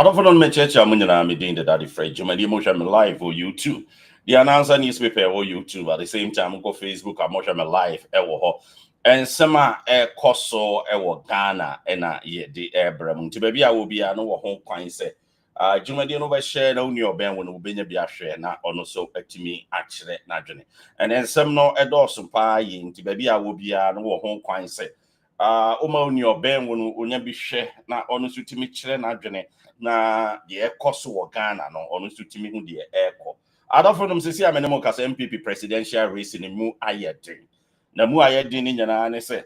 don't know me church I'm doing the daddy Fred. You may emotion live or YouTube. The announcer newspaper or YouTube at the same time go Facebook I'm watching my live and some koso Ghana and ye the airbrem to baby I will be no home coin say Jumadi no share no new band when we be a share not on so to me actually not and then some no some pie into baby I will be no home coin say Uma your ben when be share na honest to me chere na dwene na the coso or Ghana no honest to me who the air call. I don't for them say I'm an MPP presidential race in the mu ayedin. Na mu ayedin in yana say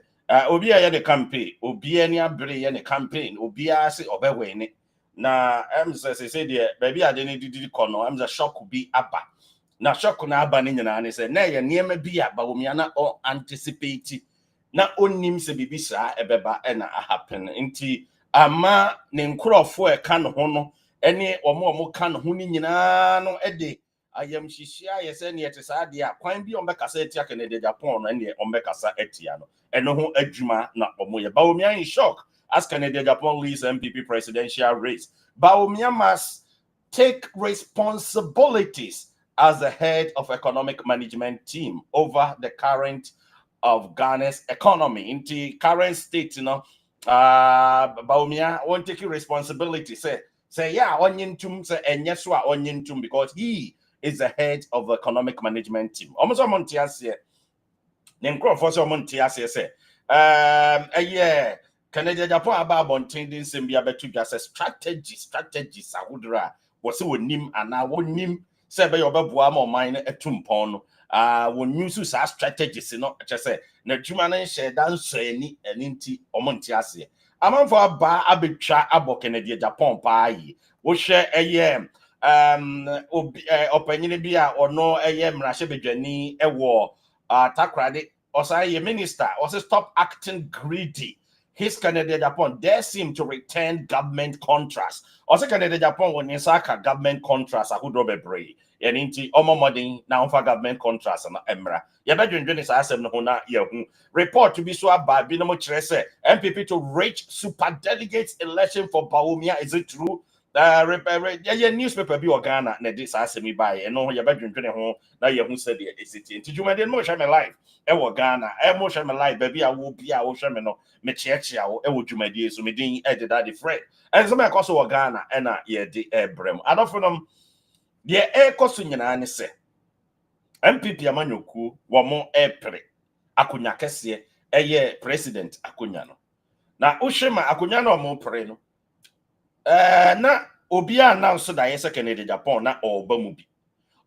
obi aye the campaign, obi any abre any campaign, obi ase obewene. Na say the baby I didn't did kono, I'm the shock could be abba. Na shock na abba in yana say, nay, near me be a Bawumia na or anticipate. Na onim se bibisa ebeba na happen nti ama ne nkrofo e ka no ho no ene omo ka no ho ni nyina no ede ayam hihia ye se ne ete sa de a kwan bi ombekasa etia Kennedy Agyapong no ene ombekasa etia no eno ho adwuma na omo ye Bawumia in shock as Kennedy Agyapong leads MPP presidential race. Bawumia must take responsibilities as the head of economic management team over the current of Ghana's economy into current state, Bawumia won't take responsibility. Say yeah, onion tomb, say and yes, onion tomb because he is the head of the economic management team. Almost a Montias here. Then crop for some Montias say, yeah, Kennedy Agyapong about Bontending Simbia betu just a strategy, Sahudra was so nim and I won't nim. Say by your babuamo mine a tumpon. When you use our strategies, just say, na Jumana share dance any and inti omontiasi. Among for a bar abicha abo Kennedy Agyapong pie. We share a yam, opinion bia or no a yam rashebejani a war, takradi, or say a minister, or say stop acting greedy. His Kennedy Agyapong there seem to return government contracts. Also, Kennedy Agyapong when Saka government contracts, I would rob brave. And into omo money now for government contracts and emra. Ya bedroom is asem no na yehu. Report to be so by binomo chrese MPP to reach super delegates election for Bawumia. Is it true? Newspaper be Ghana na this asemi by and no ya bedroom ho na yehu said is it into you made no share my life. Ghana, mo share my life, baby. I will be a share me no me chechi a wo dwumadi so me din edit that the friend. And so me akoso Ghana and ye di ebrem. I don't for them. The air cost nyina say MPP amanyoku womo epre akunya kese eye president akunya no na uhwema akunya no mo pre no na obi announce da yes Kennedy Agyapong na oba mu bi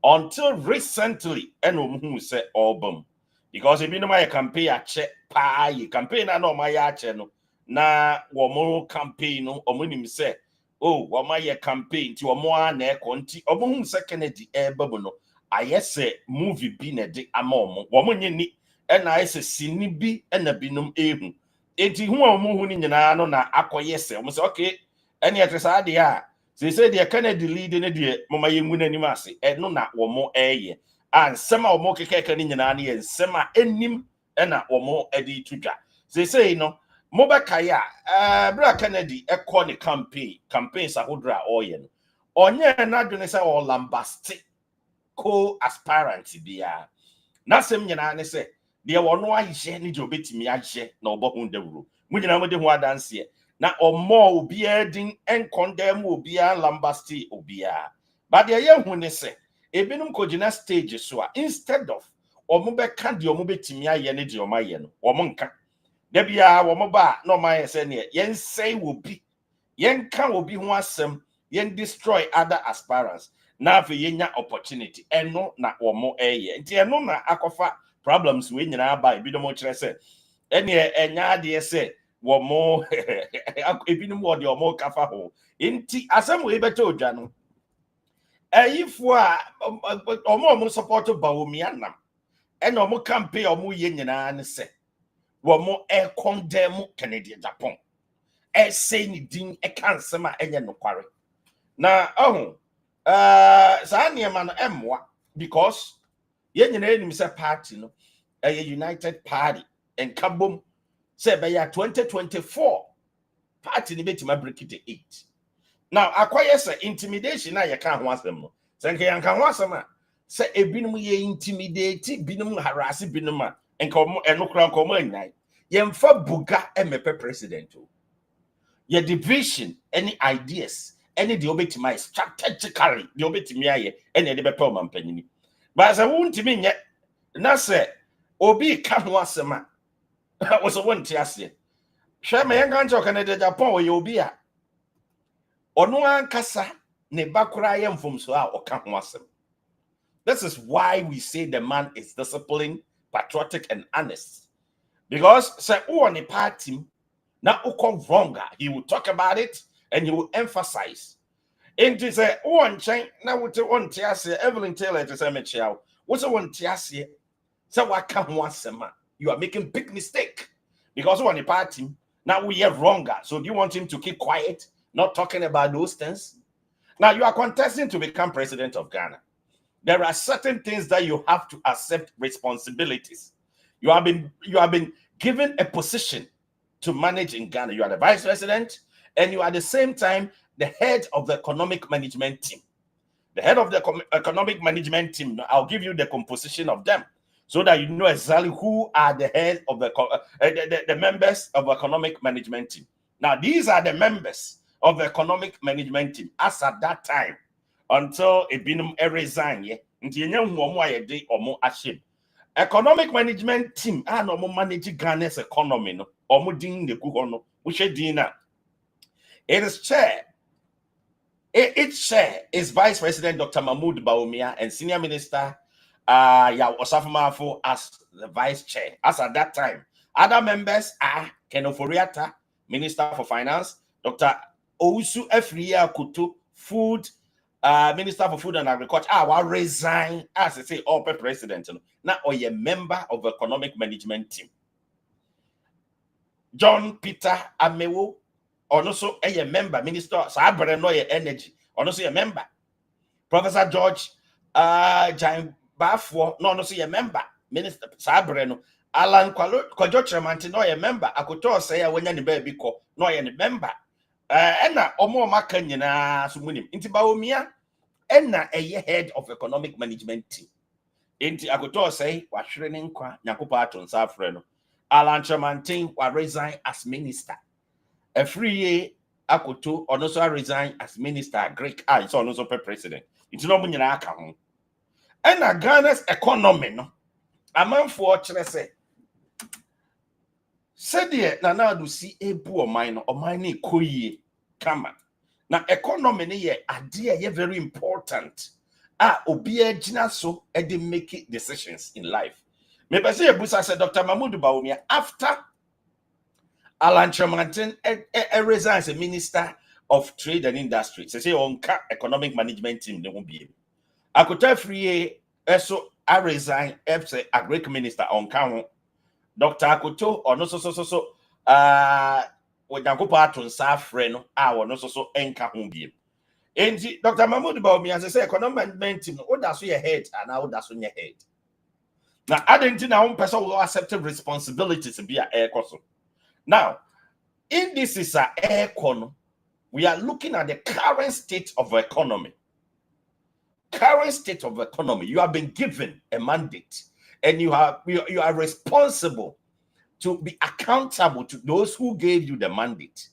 until recently eno omu say oba mu because ebi no my campaign ache pa yi campaign na no my ache no na womo campaign no omunim say oh, wama ye campaign ti omo na ekonti omo hu se Kennedy babu no ayese movie bi na de ama omo nye ni na ayese sini bi na binum ehu enti hu omo hu ni nyina no na akoyese omo se okay ene etresa de a say de Kennedy lead ne de mama yengu nanim ase no na omo eye ansema omo kekeke ni nyina na ye nsema enim na omo edi tudwa say no Mobakaya, Bra Kennedy, a campaign Sahudra Oyen. Onye na dunesa or lambasti co-aspirant bia. Nasem yana say, there were no aje ni jobeti mi aje na obohun dewuru. Mujina mo de ho adanse. Na omo obi edin en condemn obi a lambasti obia. But the ye hu ne say, ebinum kojina stage so instead of omo beka de omo betimi aye ne de omo aye no, omo nka Debia womoba no my say yen say will be yen can will be ho asem yen destroy other aspirants na fe yenya opportunity eno na womo eye nti eno na akofa problems we nyina ba ebi do mo kire say ene enya de say womo ebi no mo de omo kafa ho nti asem we beto odwa no ayifo a omo support Bawumia nam ene omo campaign omo ye nyina ne say womo condemn Kennedy Agyapong say ni din kansema enye nokware na sa niema no emwa because ye nyina enim say party no a united party and kabom say by 2024 party ni betima break it 8 Now, acquire say intimidation na you can't want them. Say you can want some. Say e binum ye intimidate, binum harass binum and come and no crown come in. Yemfa buga emepe president. Your division, any ideas, any the obetimi strategically, the obetimi aye, any the bepe man penny. But as I won't mean yet, na say obi can wasema. Was a one tiasie. Share my young country Kennedy Agyapong where you be at. Ono ankasa ne bakura yem from so a oka ho asem. This is why we say the man is disciplined, patriotic, and honest. Because say who on the party now who wrong, he will talk about it and he will emphasize. And to say who on chain now with one tiasie Evelyn Taylor to say me chow. What's a one tiasie? Say what can one sema? You are making big mistake because who on the party now we are wronger. So do you want him to keep quiet, not talking about those things? Now you are contesting to become president of Ghana. There are certain things that you have to accept responsibilities. You have been given a position to manage in Ghana. You are the vice president, and you are at the same time the head of the economic management team. The head of the economic management team, I'll give you the composition of them so that you know exactly who are the head of the members of the economic management team. Now, these are the members of the economic management team as at that time until it been resign. Economic management team and manage Ghana's economy. No, it is chair. Its chair is Vice President Dr. Mahmoud Bawumia and Senior Minister Osafo as the Vice Chair. As at that time, other members are Kenoforiata, Minister for Finance, Dr. Ousu Efria Kutu, Food Minister for Food and Agriculture. Will resign as I say, upper president. Now, or a member of the economic management team. John Peter Amewo, or also a member, Minister Sabre no Energy, or also a member. Professor George Jan Bafo, no also a member, Minister Sabre no. Alan Kwajo Tremanti, no a member. I could tell say when any baby call, no a member. Enna omo maka nyina so munim nti Bawumia enna eye head of economic management team nti akoto say wahwere ne nkwa nyakopa aton sa afre no Alan Chamantin wa resign as minister afriye akoto ono so resign as minister Greek so ono so president nti no nyina aka ho enna Ghana's economy no amanfo kire say de na adu si ebu oman no ekoyie kama na economy ne ye ade ye very important obi agina so e dey make decisions in life. Me be say ebusa say Dr. Mahmoud Bawumia after Alan Chamantin resign as a minister of trade and industry say onka economic management team ne ho bi akota free eso resign say agric minister onka ho Dr. Akoto or no so when Yakopa aton sa frɛ no or no so enka ho bi. Enti Dr. Mahmoud Bawumia say economic management team no oda so your head and oda so your head. Now adding na one person will accept responsibilities be a air so. Now, in this is a air no, we are looking at the current state of the economy. Current state of the economy, you have been given a mandate. And you are responsible to be accountable to those who gave you the mandate.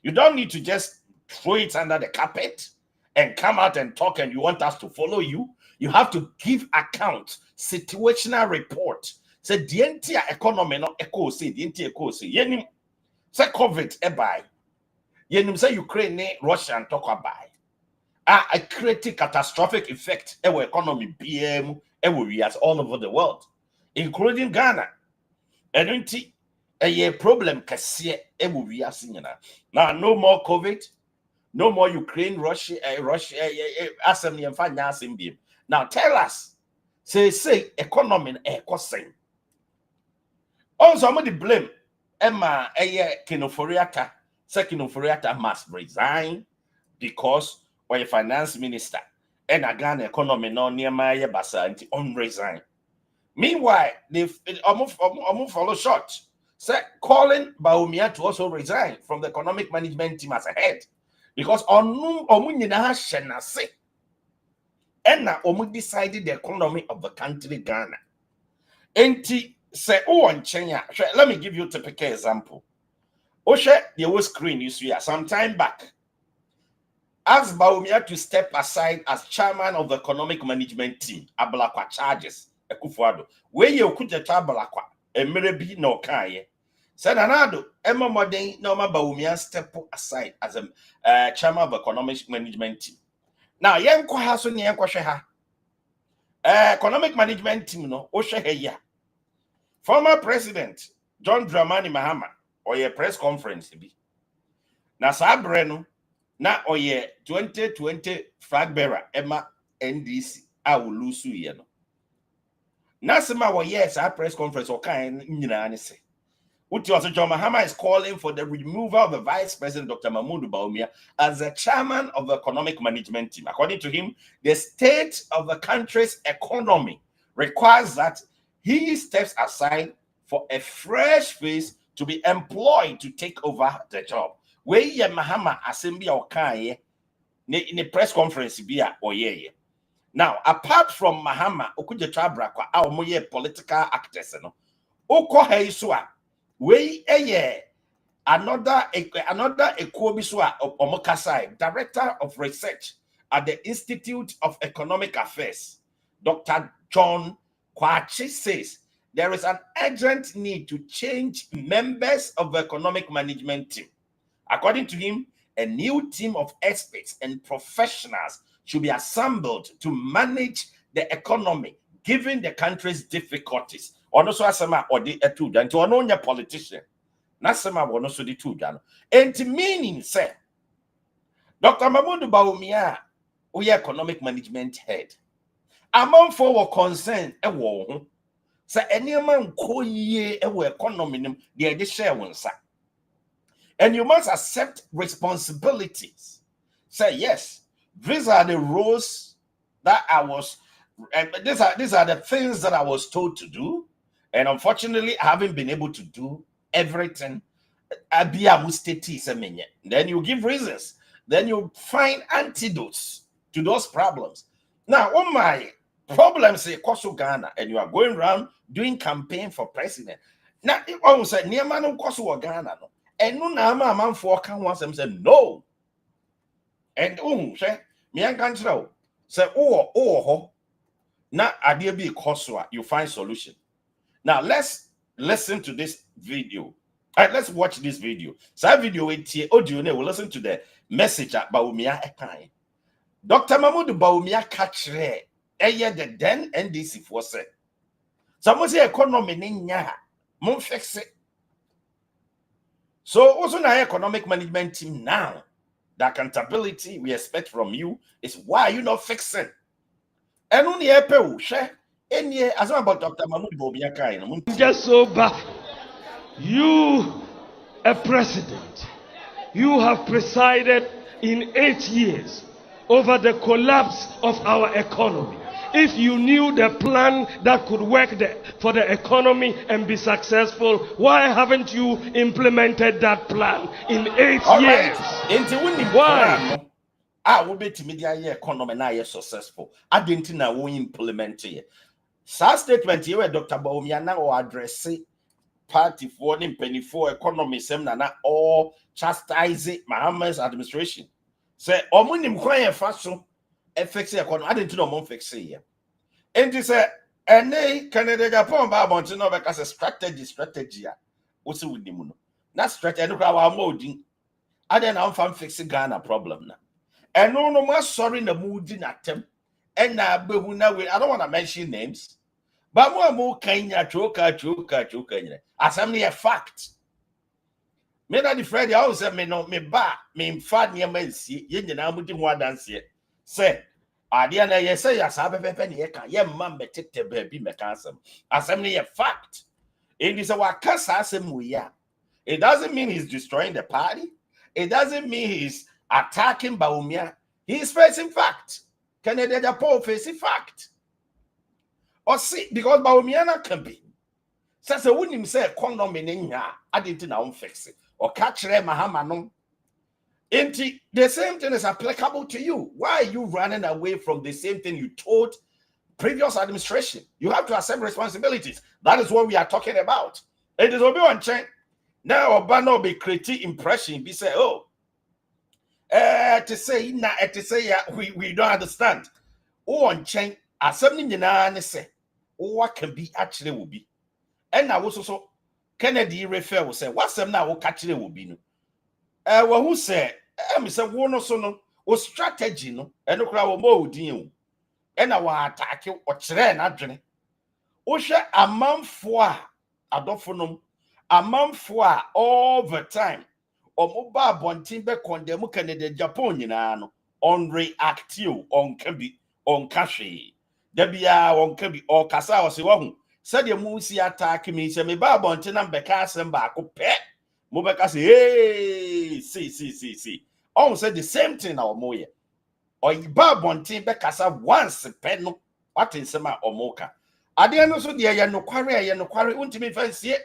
You don't need to just throw it under the carpet and come out and talk and you want us to follow you. You have to give account, situational report. Say the entire economy no echo say the entire echo say yenim say COVID by yenim say Ukraine Russia and talk about a creating catastrophic effect our economy BM areas all over the world, including Ghana. And a problem now no more COVID, no more Ukraine, Russia, now tell us, say economy same. Also, I'm going to blame Emma Kenoforiata. Say Kenoforiata must resign because we're finance minister and a Ghana economy no near my basa and on resign. Meanwhile, they almost follow short. Say calling Bawumia to also resign from the economic management team as a head. Because on Omunina Shenase. And now Omu decided the economy of the country Ghana. Enti say oh on Kenya. Let me give you a typical example. Oshe, the whole screen you see some time back. Asked Bawumia to step aside as chairman of the economic management team. Abalakwa charges. Ekufuado. Where you could the Abalakwa. Emerebi no kaye. Said anado. Emma Modern Norma Bawumia step aside as a chairman of the economic management team. Now, Yanko has on Yanko Sheha. Economic management team no Osheheya. Former President John Dramani Mahama or your press conference be. Na Sabreno. Na oye 2020 flag bearer Emma NDC awulusu ye no. Na sema wo yes our press conference o kan nyina ne se. Uti also John Mahama is calling for the removal of the Vice President Dr. Mahmoud Bawumia as the chairman of the economic management team. According to him, the state of the country's economy requires that he steps aside for a fresh face to be employed to take over the job. Where ye Mahama assembly or kan in a press conference be or ye. Now, apart from Mahama, okuja trabrakwa our moye political actors no. Oko heisua we another ekobisua omokasai, director of research at the Institute of Economic Affairs, Dr. John Kwachi says there is an urgent need to change members of the economic management team. According to him, a new team of experts and professionals should be assembled to manage the economy, given the country's difficulties. Also, asema or the two and to an politician. Nasema wono so the two dan. And meaning say, Dr. Mahmoud Bawumia, we economic management head. Among for concern a war. Say any man ko ye e economy the share one sa. And you must accept responsibilities. Say, yes, these are the roles that I was, these are the things that I was told to do. And unfortunately, I haven't been able to do everything. Then you give reasons. Then you find antidotes to those problems. Now, oh my problems say Koso Ghana, and you are going around doing campaign for president. Now, it almost said, near man Koso Ghana. No. And no nama man for can once them say no. And say me an control say now idea be Kosua, you find solution. Now let's listen to this video. All right, let's watch this video. So that video audio will listen to the message at Bawumia Ekai. Dr. Mahmoud Bawumia catch the then NDC for say. Someone say economy ninya mon fix it. So also now economic management team now, the accountability we expect from you is why you not fixing. And only a share any as about Dr. Mahmoud Bawumia kind. Just so back, you a president, you have presided in 8 years over the collapse of our economy. If you knew the plan that could work for the economy and be successful, why haven't you implemented that plan in 8 years? Why? I will be to media economy now successful. I didn't know we implement it. Sa statement here Dr. Bawumia now address party for the penny for economy semna all chastise Mahama's administration. Say omunim kwan faso fix economy. I didn't know mom fix here. And he said, "Ene Kennedy Agyapong ba bonti no because a strategy a wosi wudi mu no. Na strategy no kwa wa modin. Ade na am fix Ghana problem na. And no more sorry na mudi na tem. And na behu na we I don't want to mention names. But mo kanya choka. Assembly a fact. Me na the Fred I say me no me ba me mfa ne mansi ye nyina mudi ho adanse. Say Adia na ye say yasa pepe ne ye kan ye man betete baby mekansem assembly a fact in this our kasa asem we ya. It doesn't mean he's destroying the party. It doesn't mean he's attacking Bawumia. He's facing fact. Kennedy Agyapong facing fact. Or see because Bawumia na can be says a wouldn't say economy nya I didn't know fix it or catch Mahama no The same thing is applicable to you. Why are you running away from the same thing you told previous administration? You have to accept responsibilities. That is what we are talking about. It is Obi Wanchen. Now Obano be creating impression. Be say, oh, to say we don't understand. Oh, Wanchen, assembly ni say, what can be actually will be. And I was also Kennedy refer will say, what's them now? What actually will be no. Well, who said? Me say one so no. O strategy no. Eno kura wo mo odin o. And our attack or chere na dwene. O hwe amanfo a adofo nom amanfo a all the time omo ba bontin be condemn Kennedy Agyapong nyina no on reactive on kabi on kahwe da bia on kabi o kasa o se wo hu said the mu si attack me se me ba bontin na be ka asem ba ko pe mo be ka say hey see on said the same thing na omo ye or ba bontin be kasa once pe no what in sema omoka ade no so de ye no kware untimi fansie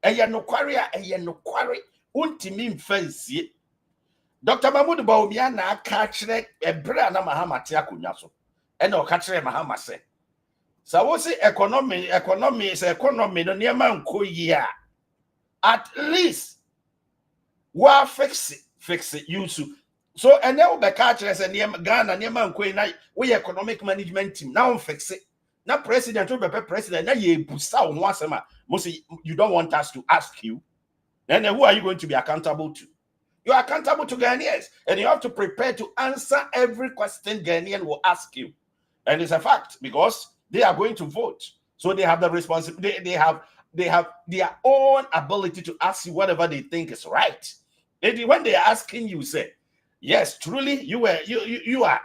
eye no kware untimi mfansie Dr. Mahmoud Bawumia na aka kire ebre na Mahama te akonya so e na o ka kire Mahama se sa wo se economy no niema nko yi a at least wa fix it use so ene wo be ka kire se niema Ghana niema nko yi na we economic management team na on fix it na president wo be president na ye busa wo ho asema mo say you don't want us to ask you then who are you going to be accountable to? You are accountable to Ghanaians, and you have to prepare to answer every question Ghanaian will ask you. And it's a fact because they are going to vote. So they have the responsibility, they have their own ability to ask you whatever they think is right. And when they are asking you, say, yes, truly, you are.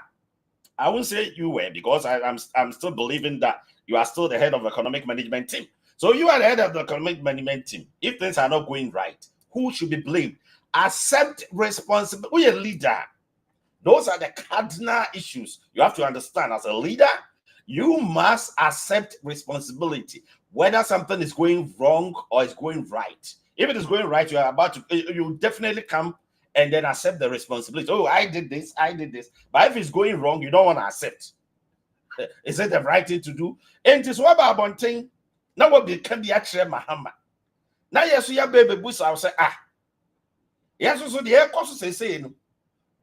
I won't say you were because I'm still believing that you are still the head of the economic management team. So you are the head of the economic management team. If things are not going right, who should be blamed? Accept responsibility. We are a leader. Those are the cardinal issues. You have to understand as a leader, you must accept responsibility, whether something is going wrong or is going right. If it is going right, you definitely come and then accept the responsibility. Oh, I did this. But if it's going wrong, you don't want to accept. Is it the right thing to do? And it's what about one thing? Now what can be actually Mahama. Now yes, you have baby boost. I'll say, yes, so the air course say no.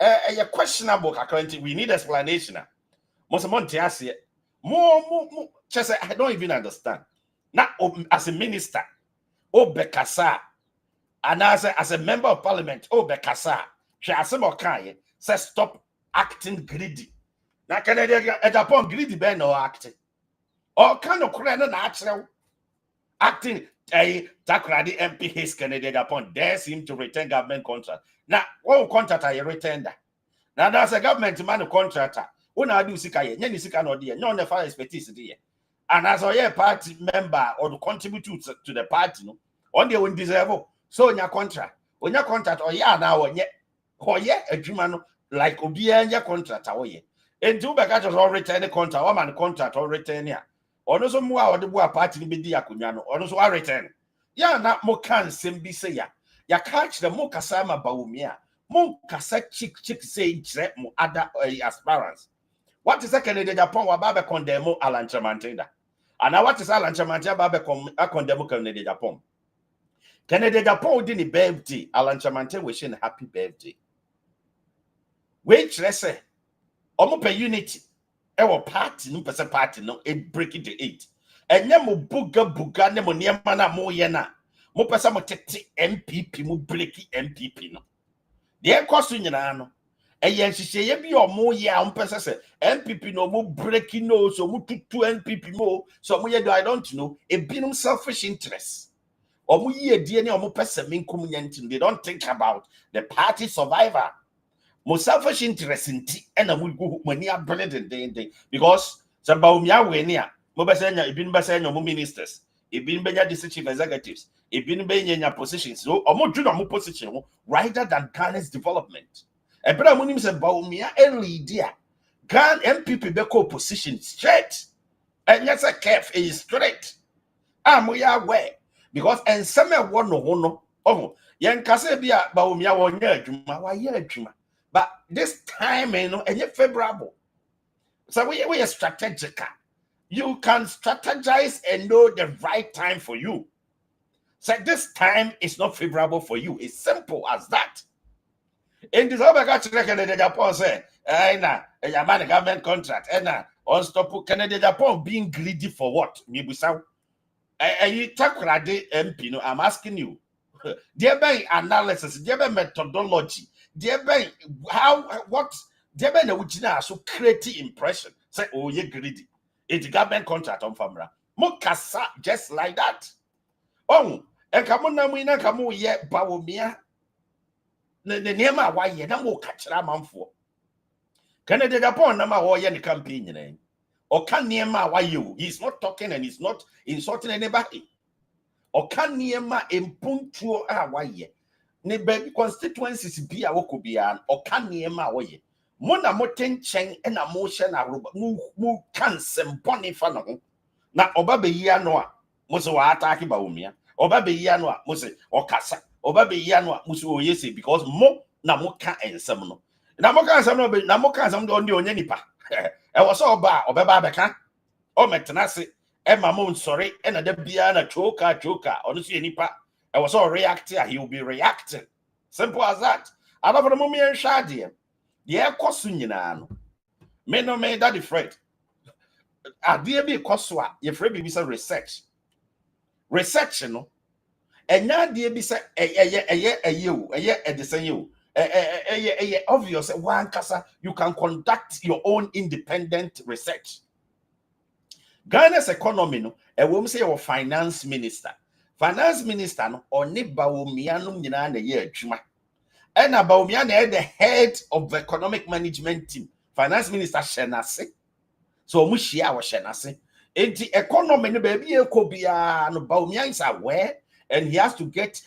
A questionable currently. We need explanation. Most more. Just I don't even understand. Now, as a minister, Bekasa, and as a member of parliament, Bekasa, she has some kind says stop acting greedy. Now, Kennedy Agyapong greedy be no acting. Or kind of natural acting. Takradi MP his Kennedy Agyapong dares him to return government contract. Now, what contract are you return that? Now, that's a government man contractor. When I do sika ye, nyani sika no dia, no never expertise dia. And as a party member or to contribute to the party, no, on the own deserve. So on your contract or now on ye, a human like Obia and your contract away. And two back all return the contract, or man contract or return here. Or no some more or the party be dia kunyano, or no so I return. Ya na mo can sim be say ya catch the mo kasama Bawumia, mo kasa chick say mo other aspirants. What is a Kennedy Agyapong wa babe condemn Alan Chamantenda? And now what is Alan Chamantenda babe condemn Kennedy Agyapong? Kennedy Agyapong didn't birthday. Alan Chamantenda wishing happy birthday. Which let's say, omo unity. Our party no person party no it break it to 8. And then mo buga ne mo niema na mo ye na. Mo person mo tete NPP mo break NPP no. The cost nyina no. Eyen hihye bi omo ye a mpesa se NPP no mo break no so mo tutu NPP mo so mo ye do I don't know e binum selfish interest. Omo ye die ne omo pesa minkum nyantim. They don't think about the party survivor. Most selfish interest in tea and a wood money abundant because some Bawumia wenia, Mobasanya, it been Basanya ministers, it been Benya chief executives, it been Benya positions, so or more junior position rather than Ghana's development. And Brother Munim said Bawumia and Lydia, Ghana MPP Beko position straight, and yes, a calf is straight. We are aware because and some one no, oh, Yen kase bia Bawumia wonya adwuma, wa ye adwuma. But this time, you know, and favorable. So we are strategic. You can strategize and know the right time for you. So this time is not favorable for you. It's simple as that. In this other Kennedy Agyapong say, a man government contract, on stop Kennedy Agyapong being greedy for what? Mibusa. You talk MP, no, I'm asking you. There be analysis, there be methodology, there be there be the so create impression. Say, oh, you greedy. It's government contract on Famra. Mokasa just like that. Oh, and come on, na come ye Bawumia. The name why ye na mo catch that man for. Kennedy Agyapong nama why ye the campaign or can niema why you? He's not talking and he's not insulting anybody. Or can niema impuntuo why ye? Ne baby constituencies be a wokubian or can niema why? Mona moten chen and a motion a mu can semponi fano. Na oba be ya noa muso wa attack Bawumia. Oba be ya noa muse or kasa. Oba be ya noa muso yesi because mo na mo can ensem no. Na mo kan sem no be na mo kan sem do ndi onye nipa. E wo so oba obeba beka. O metenase e ma mo nsori e na da bia na choka ono so nipa. E wo so react he will be reacting. Simple as that. Aba for the mo me nhade. Ye koso nyina no. Me no me that Fred. Adie bi koso a ye frɛ bi say research. Research no. Enya adie bi say obvious one kasa you can conduct your own independent research. Ghana's economy no e wom say your finance minister. Finance minister no oni Bawumia no nyina na ye adwuma. And Bawumia na the head of the economic management team. Finance minister Shenase. So mushia wa Shenase. And the economy no baby ekobia no Bawumia is aware and he has to get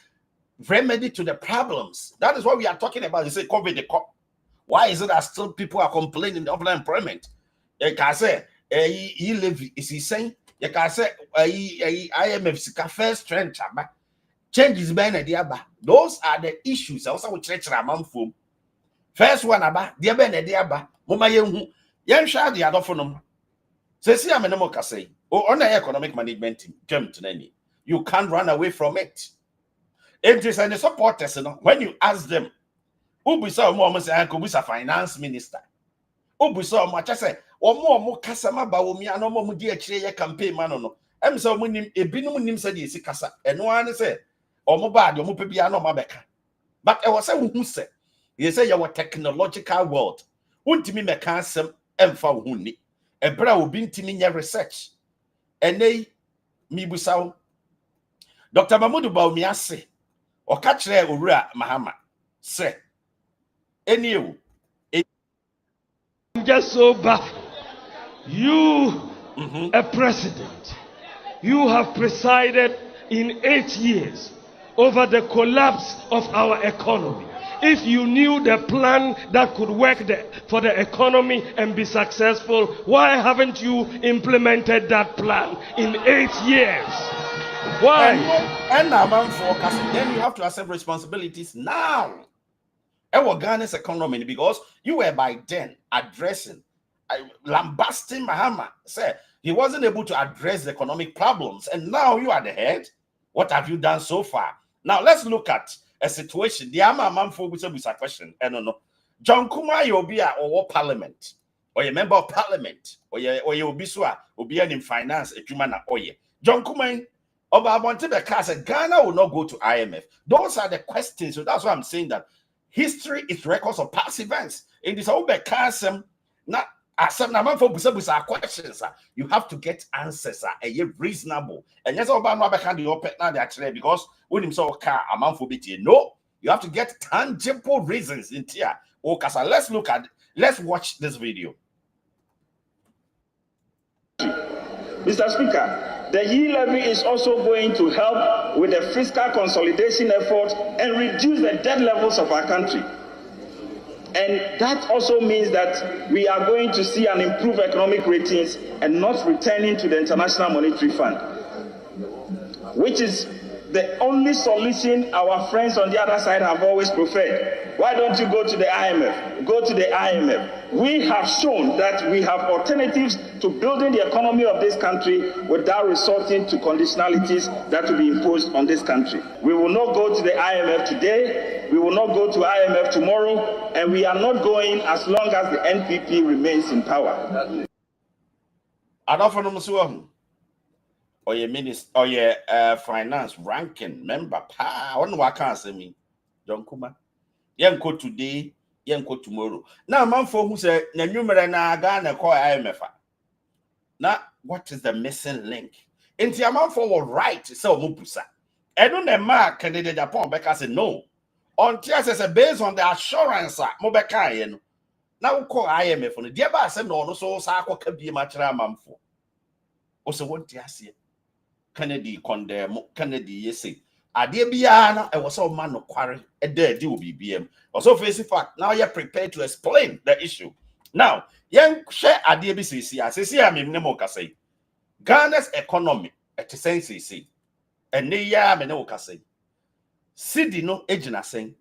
remedy to the problems. That is what we are talking about. You say COVID the cop. Why is it that still people are complaining of unemployment? You can say he live is he saying you can say IMF first trend changes by na those are the issues. Also, we church ramam from first one aba dia be na dia ba moma yenhu yen hwa de adofo say see am no ka say on economic management team jam to nani you can't run away from it. It is any supporters when you ask them who be so more say ko be finance minister who be so much say omo kasama Bawumia no mo di akire ye campaign man no em say omo nim ebinom nim say de esi kasa eno an say omo ba de omo pebia no mabeka but e was say who say you say your technological world wontimi meka asem emfa wo ni ebra obi ntimi nya research enei mibusaw Dr. Mamudu Bawumia say o ka kire owura Mahama say eniu I'm just so baffled. You, a president, you have presided in 8 years over the collapse of our economy. If you knew the plan that could work for the economy and be successful, why haven't you implemented that plan in 8 years? Why? And then you have to accept responsibilities now. Our Ghana's economy, because you were by then addressing, lambasting Mahama, said he wasn't able to address the economic problems, and now you are the head. What have you done so far? Now let's look at a situation. The Amamfo with a question. I don't know. John Kuma, you'll be or parliament, or a member of parliament, or you'll be in finance, a human or ye. John Kuma, Ghana will not go to IMF. Those are the questions. So that's why I'm saying that history is records of past events. In this whole becasem, not questions. You have to get answers. Reasonable. And yes, all about the open now actually because when him saw car a month for no, you have to get tangible reasons in here. Okay, so let's watch this video. Mr. Speaker, the yield levy is also going to help with the fiscal consolidation effort and reduce the debt levels of our country. And that also means that we are going to see an improved economic ratings and not returning to the International Monetary Fund, which is the only solution our friends on the other side have always preferred. Why don't you go to the IMF? Go to the IMF. We have shown that we have alternatives to building the economy of this country without resorting to conditionalities that will be imposed on this country. We will not go to the IMF today. We will not go to IMF tomorrow. And we are not going as long as the NPP remains in power. Or your minister, or your finance ranking member, on what can't say me, John Kuma. Yanko today, Yanko tomorrow. Now, man for who say, Nanumera na Ghana call IMF. Now, what is the missing link? In the amount for right, so Mupusa. I don't know, Mark Kennedy Agyapong, because say no. Until I say, based on the assurance, Mobeka, now call IMF on the dear Bass no, so Sako can be much ramamfo. Also, what you say? Kennedy condemn Kennedy yesi ade bia na e was so man no kware e there dey obi biem also face fact now you're prepared to explain the issue now yen share ade bi sisi am ne mo kasai Ghana's economy at sense say ene ya me ne wo kasai sidi no ejina sen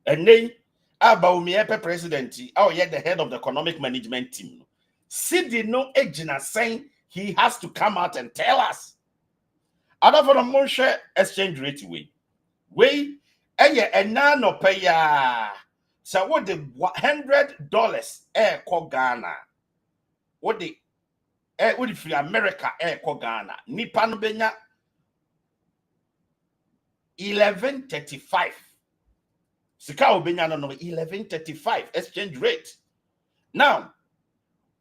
ene Bawumia president the head of the economic management team sidi no ejina sen. He has to come out and tell us. Other for the Moshe exchange rate way, and none no pay ya. So what the $100 air ko Ghana? What the would free America air ko Ghana? Nipan benya 1135. Sika obenya no 1135 exchange rate. Now,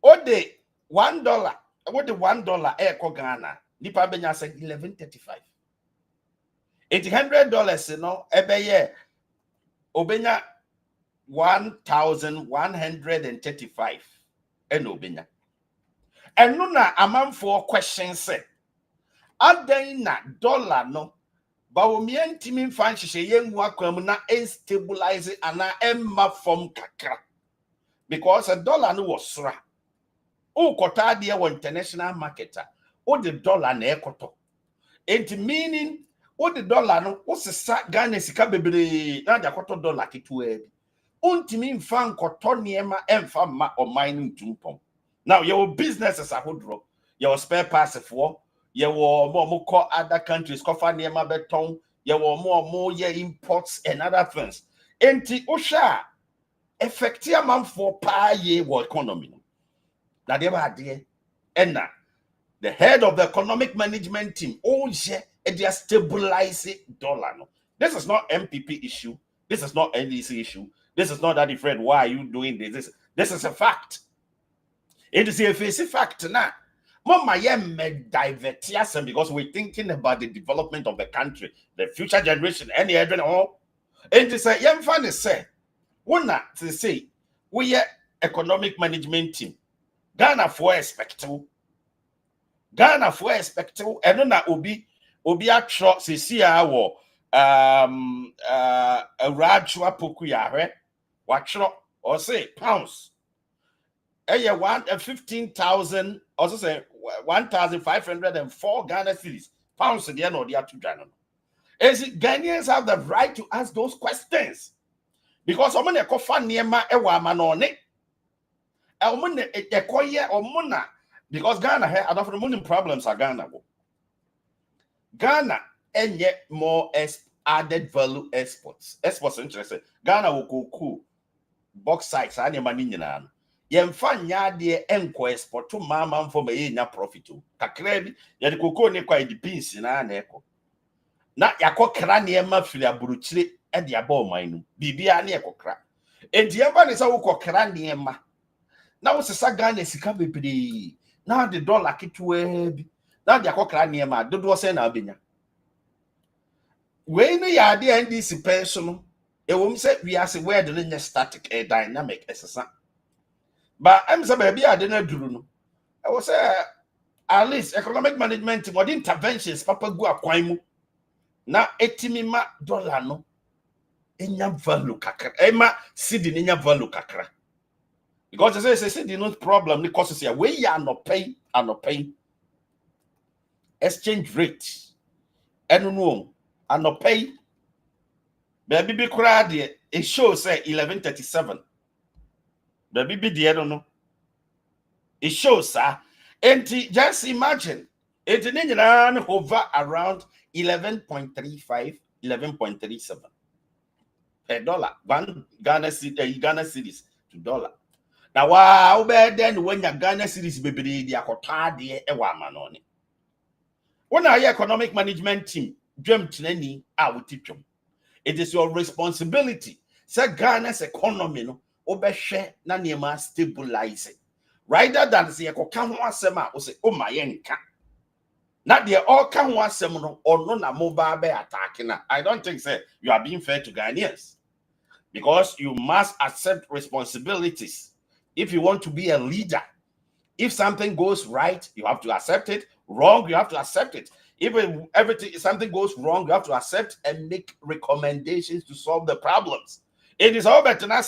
what the $1. What the $1 air ko Ghana? Nipa benya say 1135. $800, you know, ebeye obenya 1,135. And obenya. And no na amount for questions say. Aden na dollar no. Bawumia ntimi fan hye yengu akwam na stabilize ana emma from kakra. Because a dollar no was sra. O kota de international market o the dollar na ekoto enti meaning o the dollar no o sesa Ghana sika bebre na ja koto dollar ketu e ontimi mfa nkoto niema emfa ma o mine ntumpom now your businesses ahodro your spare parts for your mo call other countries cover niema beton your more imports and other things enti o sha effective man for pa ye wo economy. Now, the head of the economic management team, they stabilize dollar. No. This is not MPP issue. This is not NDC issue. This is not that different. Why are you doing this? This is a fact. It is a fact now. Mama, divert because we're thinking about the development of the country, the future generation, any other all. And to say, funny say, to say, we are economic management team. Ghana for expectable. And na obi atro sisi awo rajwa poku yare watro or say pounds. 15,000 also say 1,504 Ghana cedis. Pounds the end of the two Ghana. Is it Ghanaians have the right to ask those questions? Because someone ekofa niema ewa manone. Because Ghana had enough of money problems are Ghana. Ghana and yet more added value exports. Exports interested. Ghana will go cool. Bauxite and your money. Yen fan ya de enko export to mama for me na profit. Kakrebi, ya de cocoa ne kwa the beans in an echo. Na yako crania mafia bruchli and the above mine. Bibia near crack. And the ever is our crania. Now it's a Ghana sika bebre. Now the dollar kitwe. Now the akokra niema dodo se na abenya. We no ya de NDC pension. E wom say we are say where the static a dynamic exercise. But I'm say baby ade na duru no. I was say at least economic management mod interventions papa gu akwan mu. Na etimi ma dollar no. Enya value kakra. Ema cedi enya value kakra. Because they say the no problem because here we are not paying exchange rate enu no anopay baby be crowd it shows say 11:37 baby be the no it shows and just imagine it didn't hover around 11.35 11.37 per dollar one Ghana cedis to dollar. Now wow then when your Ghana cedis baby the akota de e wa manone when our economic management team dreamt nani awutitwom. It is your responsibility. Say Ghana's economy no obehwe na niema stabilize. Rather than say ekoka ho asem a o say o ma yenka. Na de all ka ho asem no ono na mobile be attack na. I don't think say you are being fair to Ghanaians. Because you must accept responsibilities. If you want to be a leader, if something goes right, you have to accept it. Wrong, you have to accept it. If something goes wrong, you have to accept and make recommendations to solve the problems. It is all better now.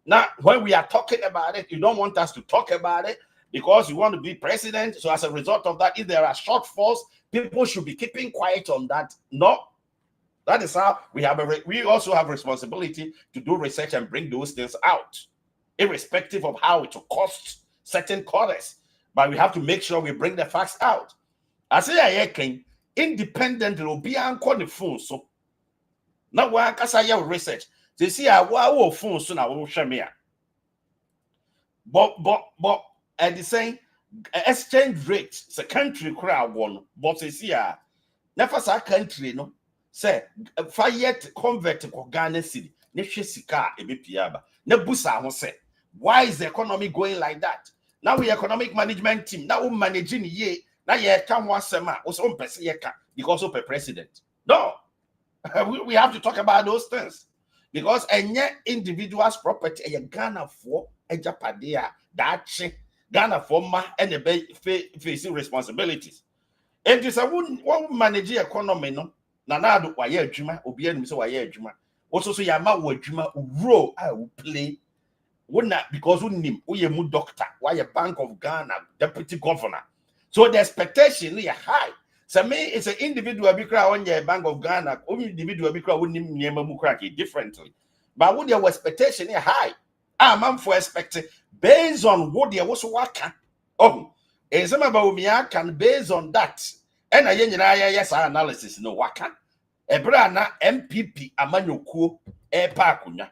Now, when we are talking about it, you don't want us to talk about it because you want to be president. So as a result of that, if there are shortfalls, people should be keeping quiet on that. No, that is how we have. We also have responsibility to do research and bring those things out, irrespective of how it will cost certain quarters. But we have to make sure we bring the facts out. I say I can independently will be on the phone. So now why can I have research? They see I will phone soon. I will share me. But at the same exchange rate, the country crowd one. But they see never sa country no say fire convert to Ghana city. Ne sika ebipiaba. Ne busa ho say why is the economy going like that? Now we economic management team. Now we managing ye. Now you can one sema. Also person ye can because of a president. No, we have to talk about those things because any individual's property a Ghana for a Japadia that Ghana for ma and the facing responsibilities. And this a one manage the economy no. Na do why adwuma obi anum say why adwuma. Also so yama wo adwuma role I will play. Because we are doctor, why a Bank of Ghana deputy governor. So the expectation is high. So me, it's an individual on your Bank of Ghana, only individual differently. But what your expectation is high. I'm for expecting based on what there was working. Oh, and some of Bawumia can based on that. And I yes analysis no waka. Ebrana NPP amanyoku pakunya.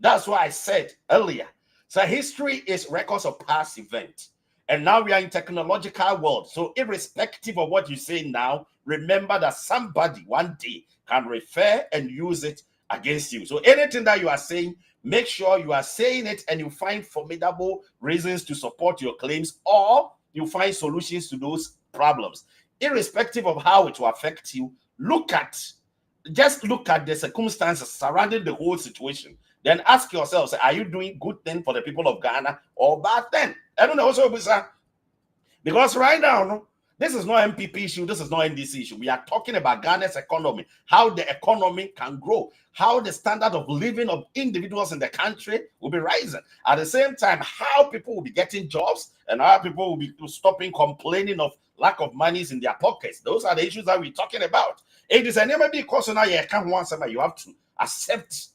That's why I said earlier. So history is records of past events. And now we are in technological world. So irrespective of what you say now, remember that somebody one day can refer and use it against you. So anything that you are saying, make sure you are saying it and you find formidable reasons to support your claims or you find solutions to those problems. Irrespective of how it will affect you, just look at the circumstances surrounding the whole situation. Then ask yourselves, are you doing good thing for the people of Ghana or bad thing? I don't know also because right now, no, this is not MPP issue, this is not NDC issue. We are talking about Ghana's economy, how the economy can grow, how the standard of living of individuals in the country will be rising. At the same time, how people will be getting jobs and how people will be stopping complaining of lack of monies in their pockets. Those are the issues that we're talking about. It is an MPP because now you can't want somebody, you have to accept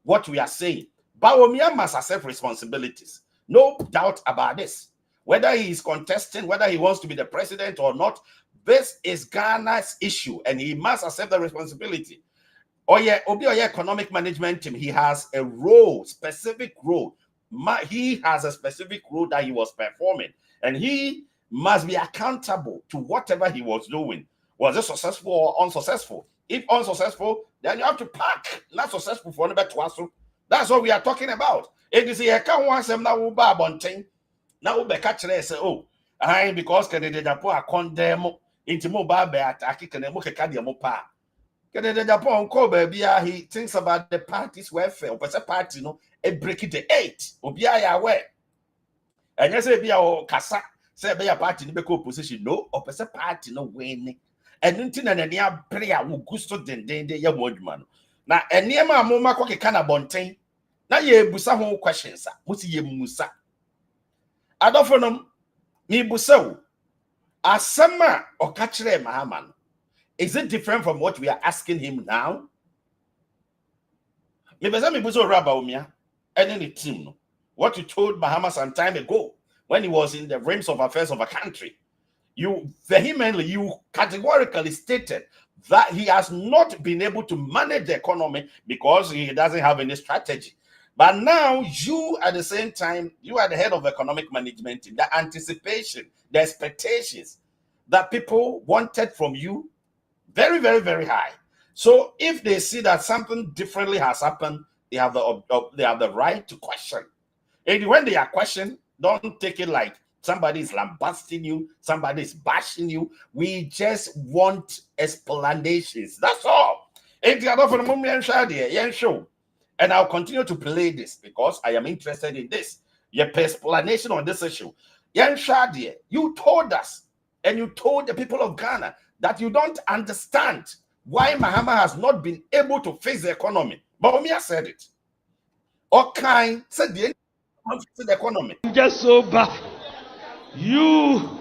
what we are saying. Bawumia must accept responsibilities. No doubt about this. Whether he is contesting, whether he wants to be the president or not, this is Ghana's issue and he must accept the responsibility. Obi economic management team, he has a role, specific role. He has a specific role that he was performing and he must be accountable to whatever he was doing. Was it successful or unsuccessful? If unsuccessful, then you have to pack. Not successful for another twasso. That's what we are talking about. If you say I can't want some now bonting, now we catch it say, oh, I because Kennedy Agyapong condemn into mobile bear attack can make a pa. Kennedy Agyapong call baby, he thinks about the party's welfare. But a party, no, a break it the 8. Obia aware. And yes, be our Kasa, say be a party in the position, no, or a party no winning. And nothing and any prayer will gusto den ya wodman. Now, and near my mama cocky can a bontain. Now ye busa home questions, what's ye musa? Adolphanum, me buso. A summer or catch them, Mahaman. Is it different from what we are asking him now? Maybe some people say Bawumia and any team. What you told Mahama some time ago when he was in the realms of affairs of a country. You vehemently, you categorically stated that he has not been able to manage the economy because he doesn't have any strategy. But now you, at the same time, you are the head of economic management. The anticipation, the expectations that people wanted from you, very, very, very high. So if they see that something differently has happened, they have the right to question. And when they are questioned, don't take it like somebody is lambasting you, somebody is bashing you. We just want explanations. That's all. And I'll continue to play this because I am interested in this. Your explanation on this issue. You told us and you told the people of Ghana that you don't understand why Mahama has not been able to fix the economy. Bawumia said it. Okay, said the economy. Just so baffled. You,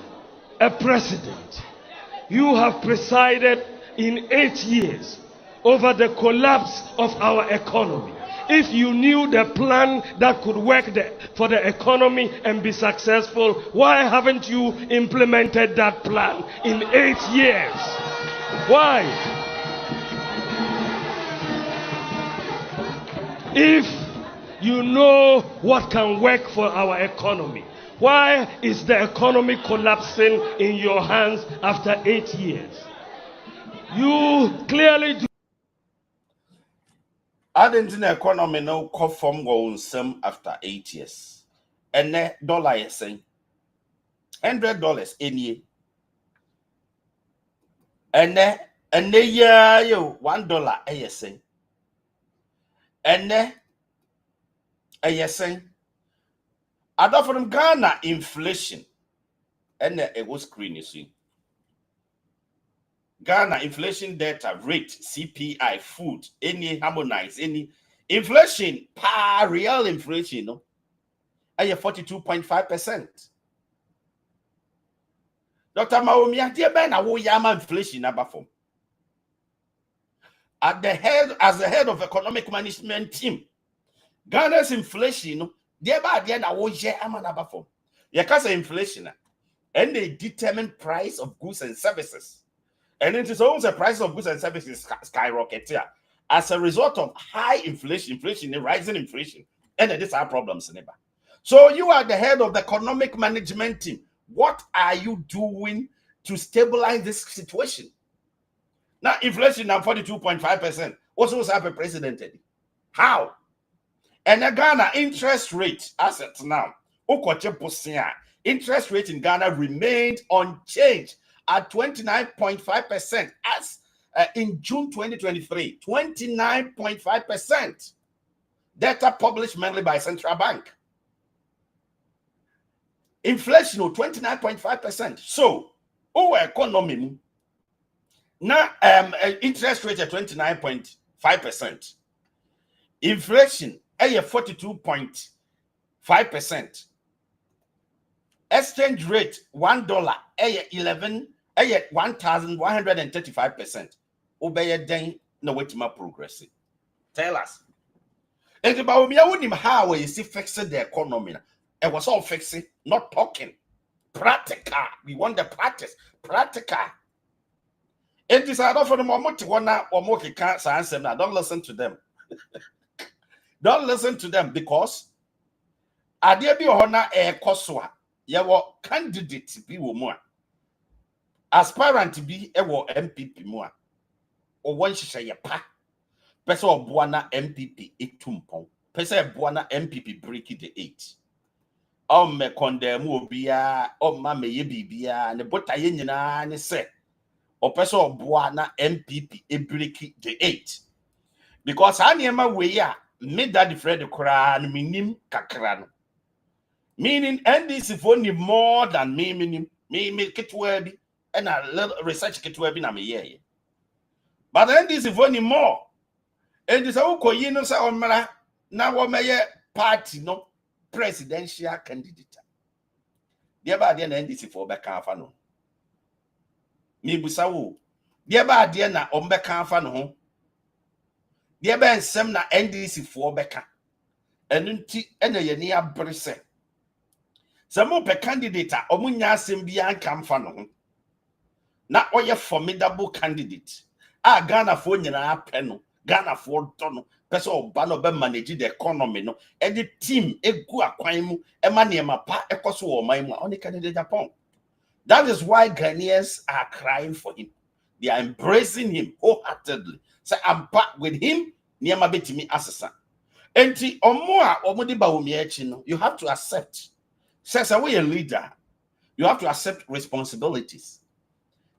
a president, you have presided in 8 years over the collapse of our economy. If you knew the plan that could work for the economy and be successful, why haven't you implemented that plan in 8 years? Why? If you know what can work for our economy, why is the economy collapsing in your hands after 8 years? You clearly do. I didn't know economy no come from going some after 8 years. And the dollar is saying $100 in year. And the year you $1 a saying. And a saying. Other from Ghana inflation. And it was screen you see. Ghana inflation data rate, CPI, food, any harmonize, any inflation, real inflation, no? At 42.5%. Dr. Bawumia, dear Ben, I will yama inflation number form. As the head of economic management team, Ghana's inflation, no, dear by the end, I will yama number form. You can't say inflation, and they determine price of goods and services. And it is always the price of goods and services skyrocket here as a result of high inflation, rising inflation. And these are problems, neighbor. So you are the head of the economic management team. What are you doing to stabilize this situation? Now, inflation now 42.5%. What's also happened, President? How? And the Ghana interest rate, assets now, interest rate in Ghana remained unchanged at 29.5% as in June 2023. 29.5%. Data published mainly by Central Bank. Inflation of 29.5%. So, economy now interest rate at 29.5%. Inflation at 42.5%. Exchange rate $1 $1,135%. Obey then no way to my progress. Tell us. And about me, I wouldn't how you see fixing the economy. It was all fixing, not talking. Practical. We want the practice. Practical. It is out for the moment or more can't answer now. Don't listen to them. Don't listen to them because I dare be honor a coswa. Your candidate be more. Aspirant be a NPP more. Or one say a pa. Person of Buana NPP 8 Person Buana NPP break the 8. Me condemn will be ma me ye bibia and the butter yina and say. Or person of Buana NPP break the 8. Because I near my way made that different cran minim kakran. Meaning NDC for only more than me kitwebi and a little research kitwebi na me ye. But NDC for only more. And this all koyino sa omra na wo meye party no presidential candidate. There ba there NDC for beka afa no. Me busa wo deɛ ba adeɛ na ɔmbɛka afa no ho deɛ bɛ nsɛm na NDC foɔ bɛka ɛno nti ɛna yɛni abere sɛ mo pɛ candidate a ɔmo nya asɛm bi anka mfa no ho na ɔyɛ formidable candidate a Ghana foɔ nyinaa pɛ no Ghana foɔ dɔ no pɛ sɛ ɔba no ɔbɛ manage the economy no ɛde team egu akwan mu ɛma nneɛma pa ɛkɔ so wɔ ɔman mu a ɔne Kennedy Agyapong. That is why Ghanaians are crying for him. They are embracing him wholeheartedly. So I'm back with him. Nneɛma betimi asesa. Enti ɔmo a ɔmo de Bawumia akyi no, you have to accept. Says we a leader, you have to accept responsibilities.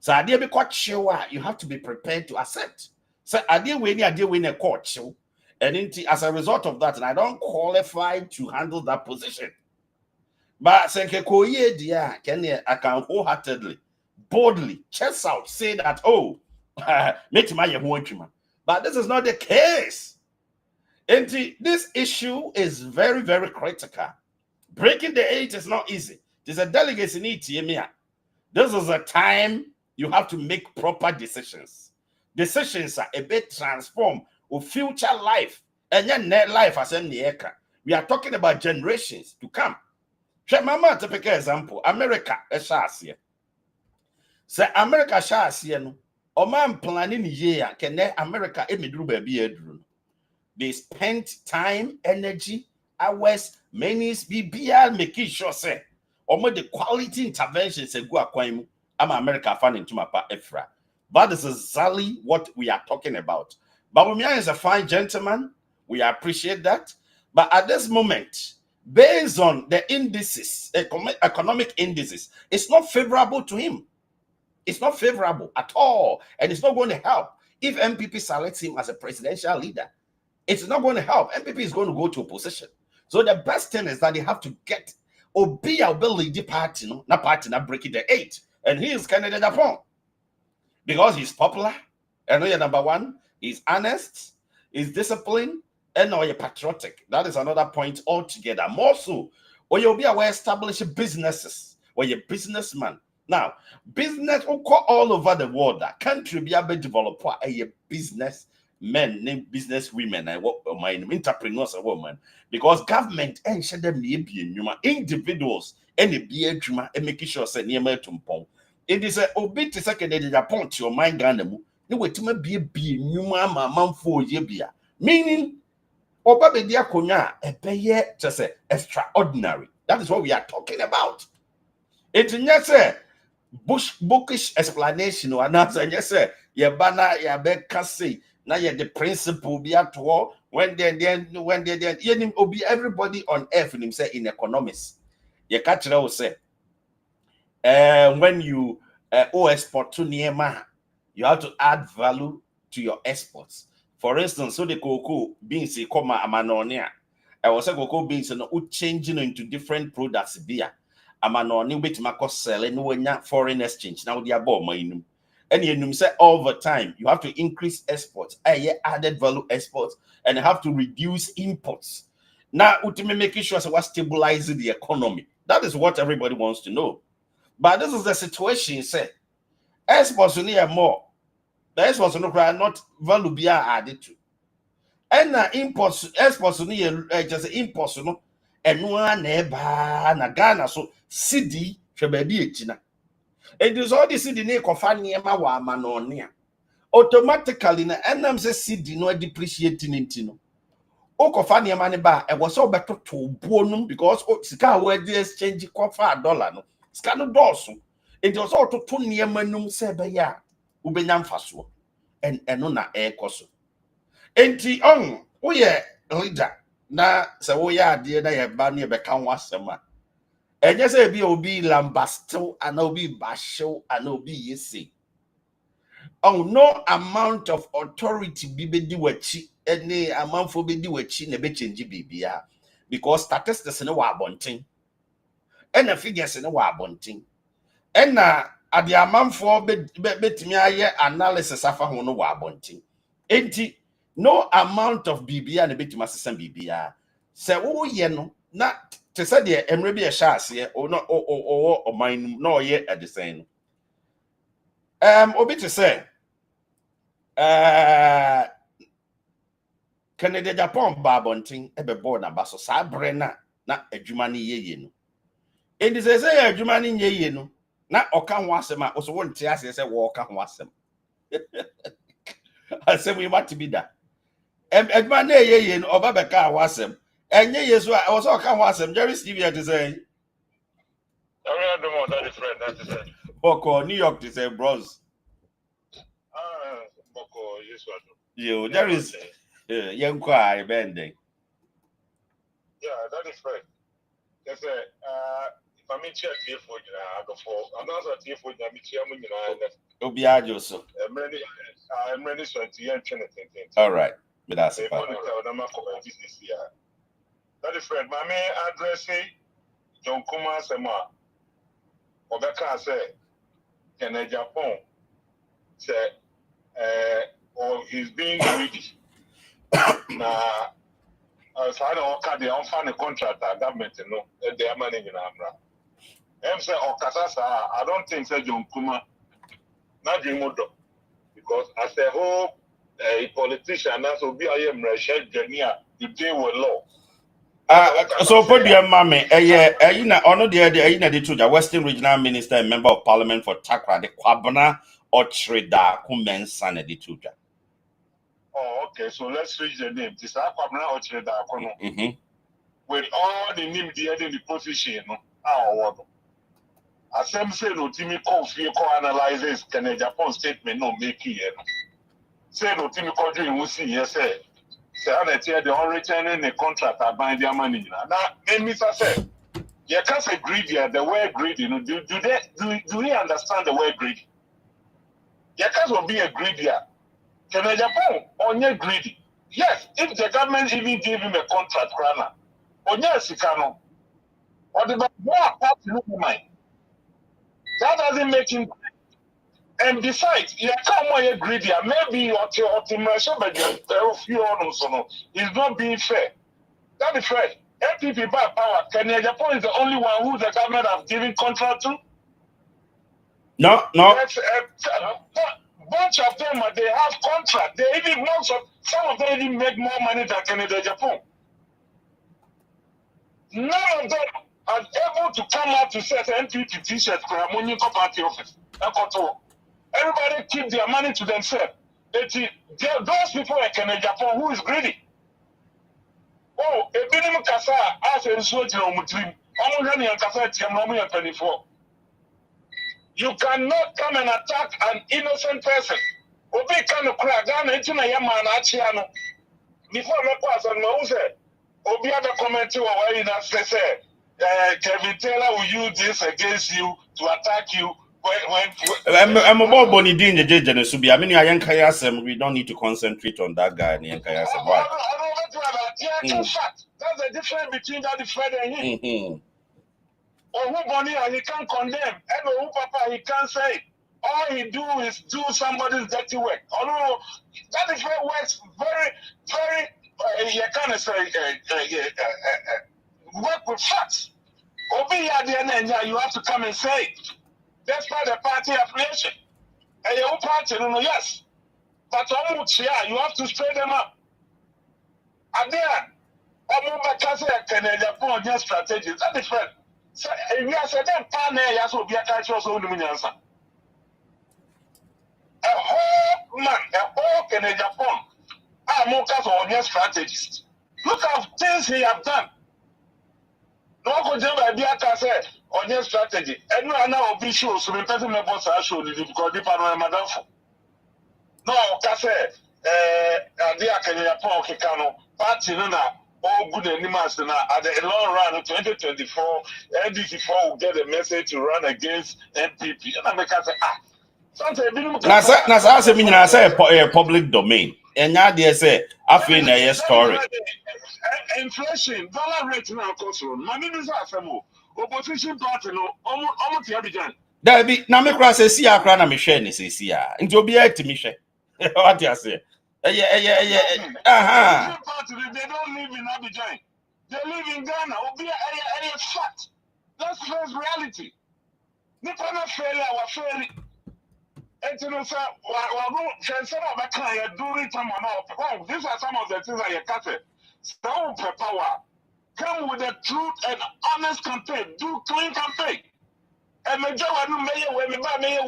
So adeɛ bi kɔ kyew a you have to be prepared to accept. So adeɛ we ni adeɛ we na kɔ kyew. And as a result of that, and I don't qualify to handle that position. But Senke Koye dia I can wholeheartedly, boldly, chest out, say that, oh, make my yehuachima. But this is not the case. And this issue is very, very critical. Breaking the 8 is not easy. There's a delegacy need to. This is a time you have to make proper decisions. Decisions are a bit transform of future life. And your net life as in the eka. We are talking about generations to come. Mama, to pick an example, America, a shassia. Say America shassia no. O man planning year can America emidru baby edru. They spent time, energy, hours, many BBL making sure say almost the quality interventions go akwan. I'm America fan into my pa Efra. That is exactly what we are talking about. Bawumia is a fine gentleman. We appreciate that. But at this moment, based on the indices, economic indices, it's not favorable to him. It's not favorable at all. And it's not going to help. If NPP selects him as a presidential leader, it's not going to help. NPP is going to go to opposition. So the best thing is that they have to get Obi ability party, no, not party, not breaking the 8. And he is Kennedy Agyapong. Because he's popular, and you're number one, he's honest, he's disciplined, and now you're patriotic. That is another point altogether. More so, or you'll be aware establishing businesses, or you're a businessman. Now, business all over the world, that country be able to develop a business men, name business women, and what my entrepreneurs are women, because government and share them be individuals and be a dreamer and making sure say near to it is a obit to second Japan to your mind Ganamu. No way to be a numa for yebia. Meaning, Obabe dia konya a paye just say extraordinary. That is what we are talking about. It's not say bookish explanation or not, and yes, sir, ya bana ya beka say. Now you're the principle be at war when they obi everybody on earth in himself in economics. You catch it, say. When you export to Niema, you have to add value to your exports. For instance, so the cocoa beans come amanonia. I was a cocoa beans and changing into different products. Beer amanoni bit mako selling when foreign exchange. Now they are bomb. And you say over time you have to increase exports, added value exports, and have to reduce imports. Now, ultimately making sure what stabilizing the economy. That is what everybody wants to know. But this is the situation. Say exports need more. The exports not value be added to. And imports exports need just imports and one na Ghana so CD baby China. It is all this CD ne kofa niema wa amanonia. Automatically na enam say CD no depreciating intino. O kofa niema ne ba e was so better to bonum because sika we dey exchange kofa dollar no. Sika no doso. It was all to niema num se be ya ubenya mfaso. And eno na e koso. Enti on we leader na se wo ya ade na ye ba ne be kan wasema. And yes, be lambasto and obi basho and obi yesi. Oh, no amount of authority be diwechi any amount for be diwechi ne be change bibia because statistics in a wabonting and the figures in a wabonting and at the amount for bet me analysis afa ho no wabonting. Enti no amount of bibia ne bit masem bibia se wo ye no na to say the emre be a shas here or not or mine no ye at the same. Obi to say Kennedy Agyapong Babonting ebe born abaso sa brena na adwuma ne yeye no. Enti say adwuma ne yeye no na oka ho asem a oso wonte ase say wo oka ho asem. Asem we must be da. Adwuma ne yeye no oba beka ho asem. Enye yeso a oso oka ho asem Jerry Steve to say. I don't know that is right. That is right. Boko New York to say bros. Boko yes what. You there is yankwa bending. Yeah, that is right. Yes, if I meet you at TF4, I go for another TF4, I meet you, Obiajo so. I'm ready to anything. All right. But that's it. That is right. My main address John Kuma Sema. Obeka say Kennedy Agyapong say or he's being greedy. Now so I don't the unfunded contract that government no they are managing Amra. Say I don't think say John Kuma not Jimodo because as a whole a politician that's will be I am Rachel Jania you deal with law. So put your mommy, you know, honor the Western Regional Minister and Member of Parliament for Takra, the Kwabana or Treda Kumensan the Tuja. Oh, okay, so let's read the name. This is Kwabana or Treda with all the name in the position, as some say no Timmy Kofi analyzes Kennedy Agyapong statement no make it. Say no Timmy Kofi will see yes, say the unreturning the contract are buying their money. Now, Mr. said, you can't say greedy. The word greedy, do we understand the word greedy? You can't be a greedy. Kennedy Agyapong only greedy. Yes, if the government even gave him a contract, only Sikano, or the more apart to mind. That doesn't make him. And besides, you can't more greedy. Maybe he's not being fair. That is right. NPP by power. Kennedy Agyapong is the only one who the government have given contract to. No. That's bunch of them. They have contract. They even some of them even make more money than Kennedy Agyapong. None of them are able to come out to set NPP T-shirt for a Municipal Party office. Everybody keep their money to themselves. Those people like Kennedy Agyapong who is greedy. Oh, a minimum kasa as a soldier on Muslim. I'm 24. You cannot come and attack an innocent person. Obi can cry down into my man achiano. Before I pass on my say, Obi had a comment to why you not say, Kevin Taylor will use this against you to attack you. I'm about Bonnie Dean the judge and Subi. I mean, we don't need to concentrate on that guy. Why? That's the difference between that friend and him. Or who Bonnie he can't condemn, and who Papa he can't say. All he do is do somebody's dirty work. Although that is very works very you can't say work with facts. Obi at the end you have to come and say that's why the party affiliation. And your party, yes. But you have to straighten them up. And there, Kennedy Agyapong strategy. That's different. So if you say them partner, you will be a culture so answer. A whole man, a whole Kennedy Agyapong are more on your strategist. Look at things he have done. No one could be a say on your strategy. And no now be sure so the person may boss our show because the panel madam. No, Kase, Adia Kennedy Agyapong Kikano, party no all good animals now at the long run of 2024, NDC4 will get a message to run against NPP. And I make say, something I say a public domain. And now they say, I feel a story. Inflation, dollar rate now comes from. My name is Asamo. Opposition party no, almost Abidjan. There be now me cross see a crown me share ni see ya. Into be a me share. What you say? Yeah. They don't live in Abidjan. They live in Ghana. Obi a fact. That's first reality. Nipa na failure our failure. And you know, sir, some of that kind of during time or not. These are some of the things that you cut it. Some power. Come with the truth and honest campaign. Do clean campaign. And me jawa no meye we me ba meye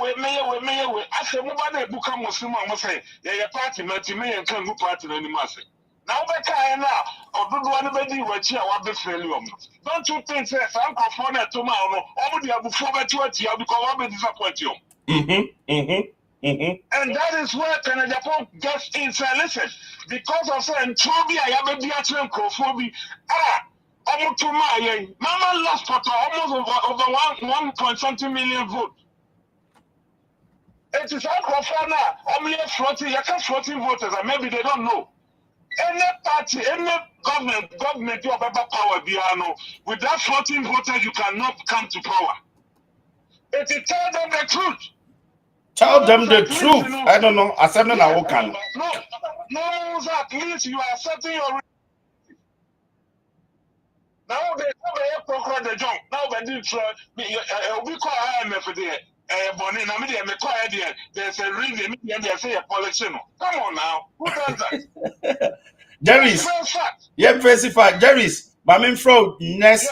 we ase mo ba na ebuka mo simo mo say ye party na ti me en kan party na ni ma say na wo be kai na ododo no be di wachi a wa be failure mo don't you think say some for na to ma no omo di abufo be to atia because wa be disappoint you. And that is where Kennedy Agyapong gets inside. Listen, because of saying Toby I have a diatrium crofobia Mama lost for almost over 1 million votes. It is all for now. Only floating voters, and maybe they don't know. Any party, any government, you have ever power, Biano. With that floating voters, you cannot come to power. It is tell them the truth. Tell them the truth. I don't know. Accepting our can. No, at least you are accepting your. Now they procure the job. Now they do try. We call IMF there. Bonnie, now me call there. There's a reason. They say a politician. Come on now. Who does that? Jerry's. Yeah, specify. Jerry's. Mamin from next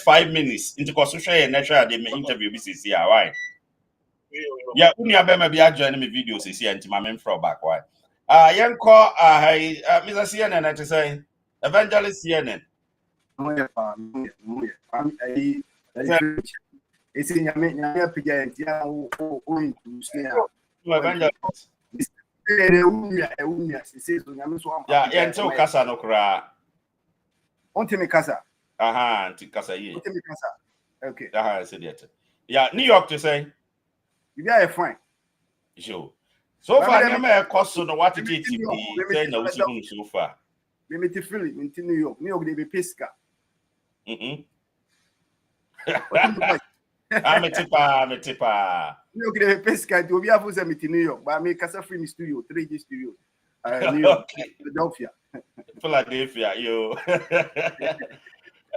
5 minutes into construction and natural they may interview BCC. Why? Yeah, unia be maybe join me videos is here into Mamin from back. Why? Young call Mr. CNN to say evangelist CNN. It's in your pigant, yeah, until Casa no cra. Ontime Casa. Aha, until Casa ye. Okay. I said it. Yeah, New York to say. You are fine. Sure. So far, I may cost so what did it be saying so far? We meet Philly in New York. New York, they be Pisca. I'm a tipper. New York, they be Pisca. To be able to meet in New York, but I make Casa Free Studio, 3G Studio. New York, Philadelphia, you.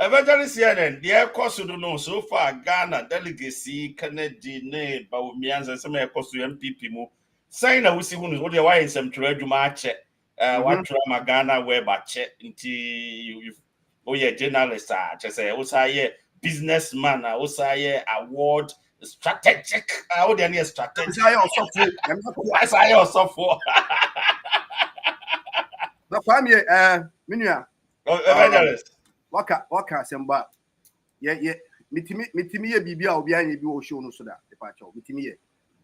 Evangelist CNN, the air cost to know so far Ghana delegacy, Kennedy, Bawumia, and some air cost to NPP move. Sign a wisi who is what why is some trade match. What drama Ghana web at check into you. Oh, yeah, journalist, just say, also, businessman, also, award strategic. How do you strategic? I also for. The family, Minia. Evangelist. Waka semba. Yeah. Mitimi ye bibia obi anya bi o show no so da departure. Mitimi ye.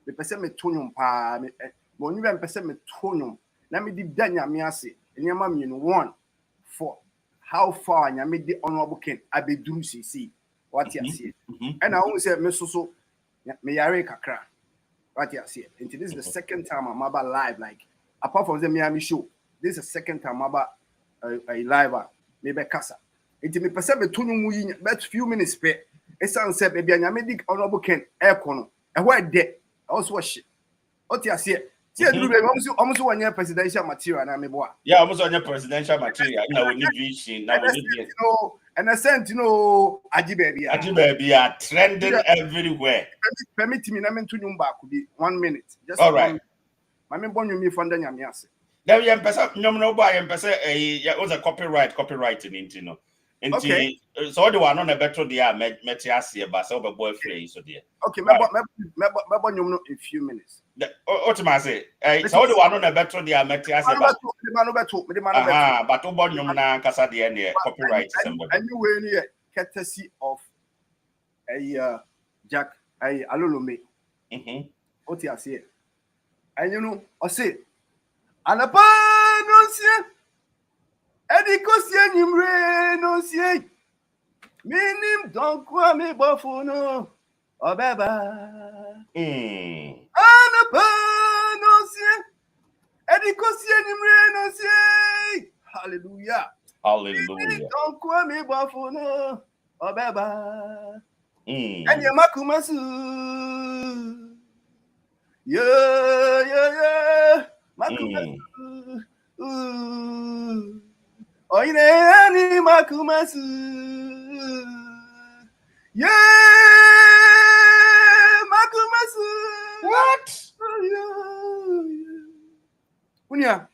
Me pese me tonum pa me mo nyi me pese me tonum. Na me di danya me ase. Enyama me no 1 for how far anya me di honorable ken abeduru sisi. What you see? And I won't say me so me yare kakra. What you see? And this is the second time I'm about live, like apart from the Miami show. This is the second time I'm about a live maybe casa. It me perceive me tunu but few minutes pe. It sounds said maybe anya me di honorable ken air kono. And why there? Also shit. What you see? See, almost 1 year presidential material na me boa. Yeah, almost 1 year presidential material. Now we need vision. Now we need and I sent Agyapong are trending everywhere. Permit me na me to nyumba could be 1 minute. Just all right. My me born you me funda nyame ase. There we empesa no buy empesa was a copywriting into no. Okay. So the one on a better dia metiasie ba so be boyfriend so there. Okay, me born you in few minutes. What am I say? So the one on a better dia metiasie ba. But to born you na kasa de ne copyright somebody. Anyway ni courtesy of Jack Alolome. What you say? And you know, I say anapa no see edikosie nimre no see minim don kwa me bofuno obeba anapa no see edikosie nimre no see hallelujah don kwa me bofuno obeba enye makumasu yeah makumasu oine makumasu yeah makumasu What? Unia.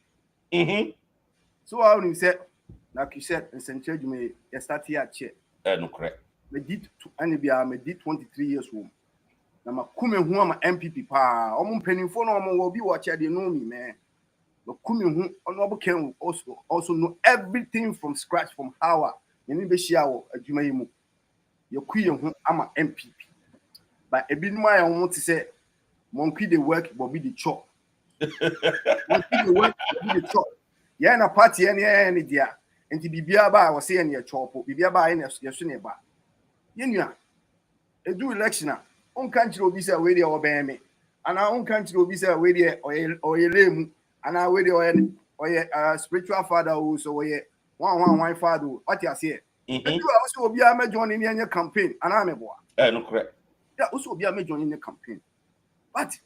So I only said, like you said, and Central you may start here at check. No correct. Me did me did 23 years home. Na ma kume hu ama NPP pa. Omo mpanimfo na omo will be watching they know me, man. But kume hu honorable Ken also know everything from scratch from how me be share adwuma yi mu. Ye kuye hu ama NPP. But e bi no I want to say monkey the work but be the chop. Monkey the work but be the chop. Yeah na party any dia. Enti bibia ba was say na chop. Bibia ba na yeso na ba. Yenua edu election a on country obi say we dey obey me and on country obi say we dey oyelemu and we dey spiritual father who so we one father what you say edu also obi a me join in any campaign and am eboa No correct. yeah also obi a me join in the campaign but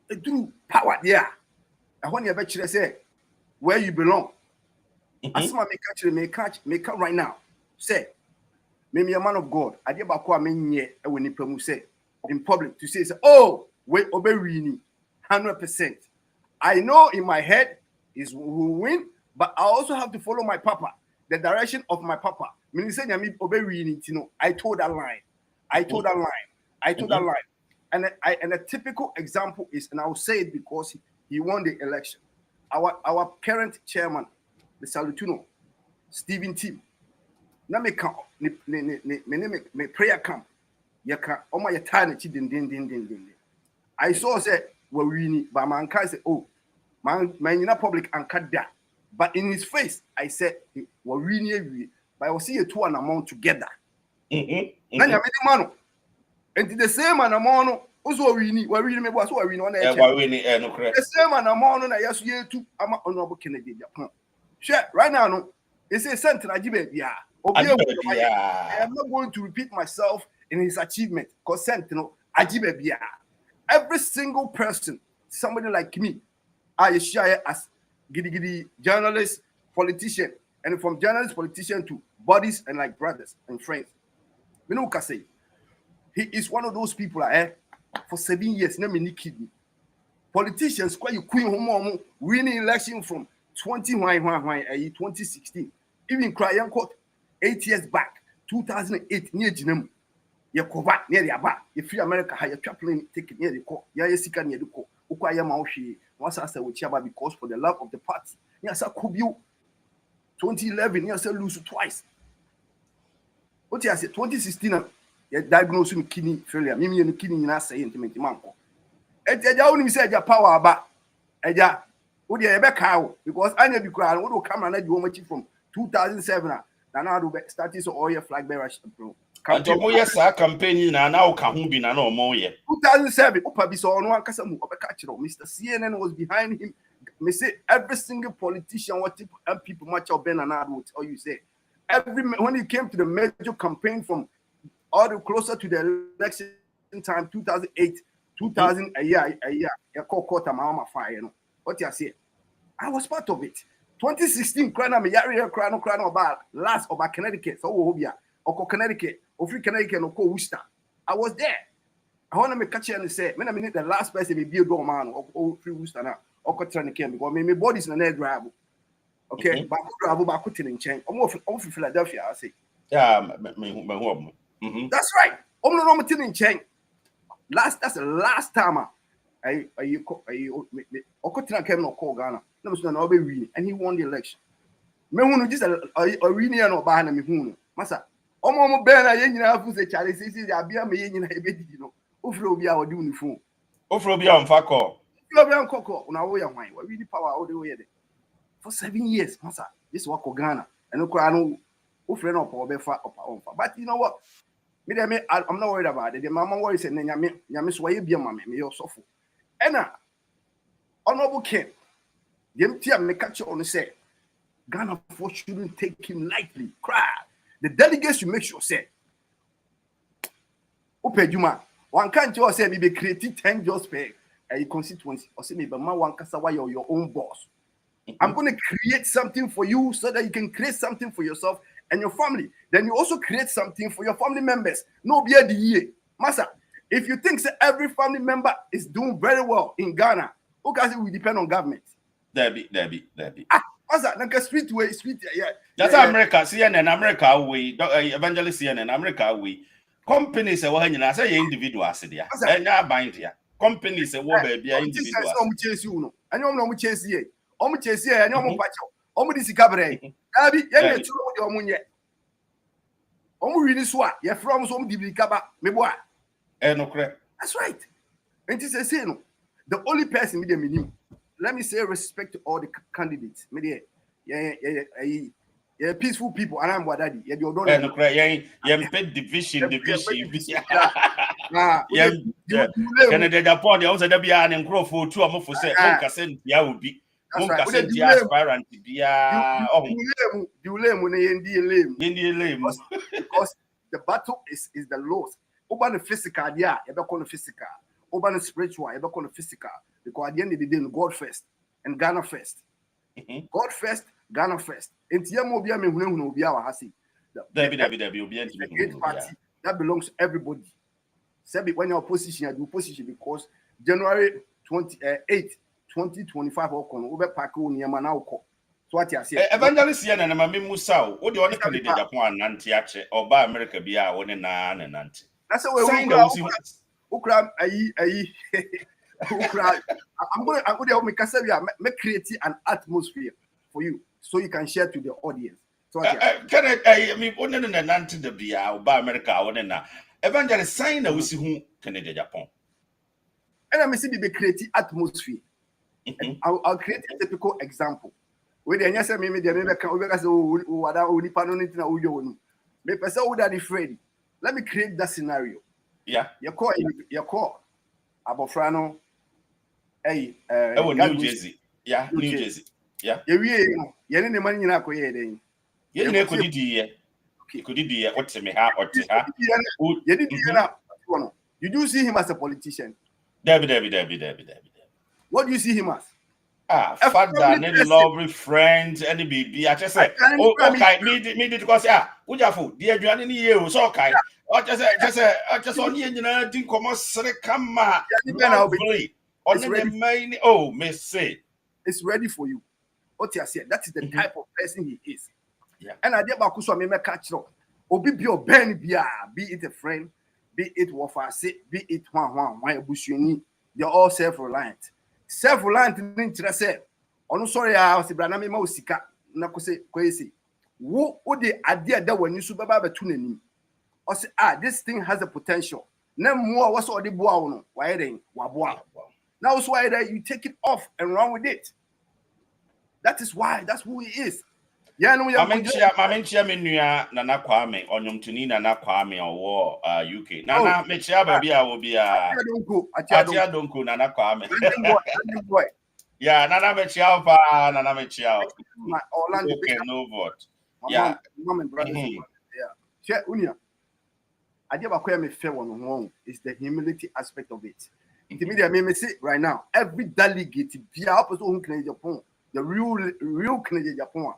edu power there and when you be kire say where you belong asma me catch right now say me a man of God. I did back what I when you say in public to say, oh, wait, obey 100%. I know in my head is who will win, but I also have to follow my papa, the direction of my papa. Meaning say obey you know. I told that line. And a typical example is, and I will say it because he won the election. Our current chairman, the Salutuno, Stephen Tim. Na me ka me prayer camp ya ka o ma ya ta na chi din I saw say we wini but man can say oh man in public and kada but in his face I said we wini but I was see two an amount together na ya me di mano and the same an amount no also wini me boss we wini na wini no correct the same an amount na yes ye two ama honorable Kennedy Agyapong share right now no it say sent na jibe bia I am not going to repeat myself in his achievement. Every single person, somebody like me, I share as giddy journalist, politician, and from journalist, politician to buddies and like brothers and friends. You know what I say? He is one of those people for 7 years, never any kidney. Politicians, quite you queen winning election from 2016, even crying court. 8 years back, 2008, near Jinem, Yakova, near the Abba, if free America had a chaplain ticket near the court, Yasika near the court, Ukaya Maushi, once I said with Chaba because for the love of the party. Yes, I could you 2011, yes, I lose twice. What I said 2016, you diagnosed with kidney failure, Mimi and kidney in us saying to me, Manko. And they only said your power about Eja, would you ever cow? Because I never cried, what will come and let you from 2007. And I do started so all your flag bearers bro. Campaign na now can be no more yet. 2007, Mr. CNN was behind him. Me say every single politician, what people much of Ben and I would tell you say. When it came to the major campaign from all the closer to the election time, 2008, 2000 a year, a quarter mama fire, you know. What you say? I was part of it. 2016, crown about last about Connecticut, so Obia, or Connecticut, or Free Connecticut, or Worcester. I was there. I want to make catch and say, when I mean the last person be a man or Free Worcester now, or Connecticut, because my body's in a drive. Okay, but I could in chain. I'm off Philadelphia, I say. Yeah, that's right. I'm not in chain. That's the last time I came no call Ghana. And he won the election. Me who just a winner no behind me who massa. Omo ben a yen na fu se chale sisi abia me yen na ebe di no. Ofro obi a odi uniform. Ofro obi a mfa call. Obi an kokko na wo ya hwan. We really power all the way there. For 7 years massa. This work Ghana. And no no ofre no power be fa opa. But you know what? I'm not worried about it. The mama worries and nyame so ye bia mama me yo sofo. Ena honorable Ken me catch on say Ghana for shouldn't take him lightly. Cry. The delegates should make sure say Juma. One can't just say be creative 10 jobs per a constituency or say maybe one kasawa your own boss. I'm going to create something for you so that you can create something for yourself and your family. Then you also create something for your family members. No be the year. Massa, If you think that every family member is doing very well in Ghana, who can say we depend on government? There be. What's that? Like a street, yeah. That's America, CNN, America we evangelist CNN, America we companies say what you say individuals there. And now bind here. Companies say what baby individuals. Chase you no. And you know chase here. Chase here and you patch. This cabaret. Abi, yeah, your money. Really swa. You're from some diblicaba. Me boy. No correct. That's right. And this is saying the only person with the minimum. Let me say respect to all the candidates. Yeah, peaceful people. And I'm what daddy. Yeah, you don't no correct. Yeah, division. Yeah. Kennedy Agyapong the also there be an encroach to am for say monka send ya obi. Monka send ya aspirant bia. Because the battle is the laws. Over the physical, yeah, you call it physical. Over the spiritual, you call it physical. Because at the end of the day, God first and Ghana first. God first, Ghana first. And Tiamobia me who be our hasi. The great party that belongs to everybody. Say when your opposition, you opposition because January 28, 2025, over Paco Niamanauko. So what you say? Evangelist Yana and Mammy Musao, what do you want to Kennedy Agyapong and Nantiache or by America be our one and Nanti? That's the way we Ukra, I'm going to make create an atmosphere for you so you can share to the audience. So can I mean, one and Nanti the Bia or by America, one and Evangelist sign that we see who Kennedy Agyapong. And I'm saying the creative atmosphere. I'll create a typical example. With the answer, maybe the American Freddy. Let me create that scenario. Yeah. You call Abofrano. Hey, New Jersey. Yeah, New Jersey. Yeah. You need the money in a coy. You could do what's me or you do see him as a politician. Debbie. What do you see him as? Father, any lovely friends, any baby. I just say, okay, me did because Ujafu, dear Johnny, you so okay. Or just on you know, didn't come on, come on the main. Oh, Miss say, it's ready for you. What you said, that is the type of person he is. Yeah. And I did Bakuswa me catch up. Obi bio Ben bia, be it a friend, be it wafase, be it one bushuni, they're all self-reliant. Self-reliant in say, oh no sorry, I was Branami Mosika, Nakose Kwesi. Wo the idea that when you subaba tuning or say, this thing has a potential. No more what's all the boa, why then wabwa. Now it's why that you take it off and run with it. That is why, that's who he is. Yeah, no, Mamenchia Minua Nana Kwame or Numtuni Nana Kwame or UK. Nana Mechia baby, I will be a don't go Nana Kwame. Yeah, Nana Mechia, Nana Mechia. Okay, no vote. Yeah, mom and brother. Yeah, Unia. I give a query fair one wrong is the humility aspect of it. Intermediate may say right now, every delegate, the opposite Kennedy Agyapong, the real Kennedy Agyapong.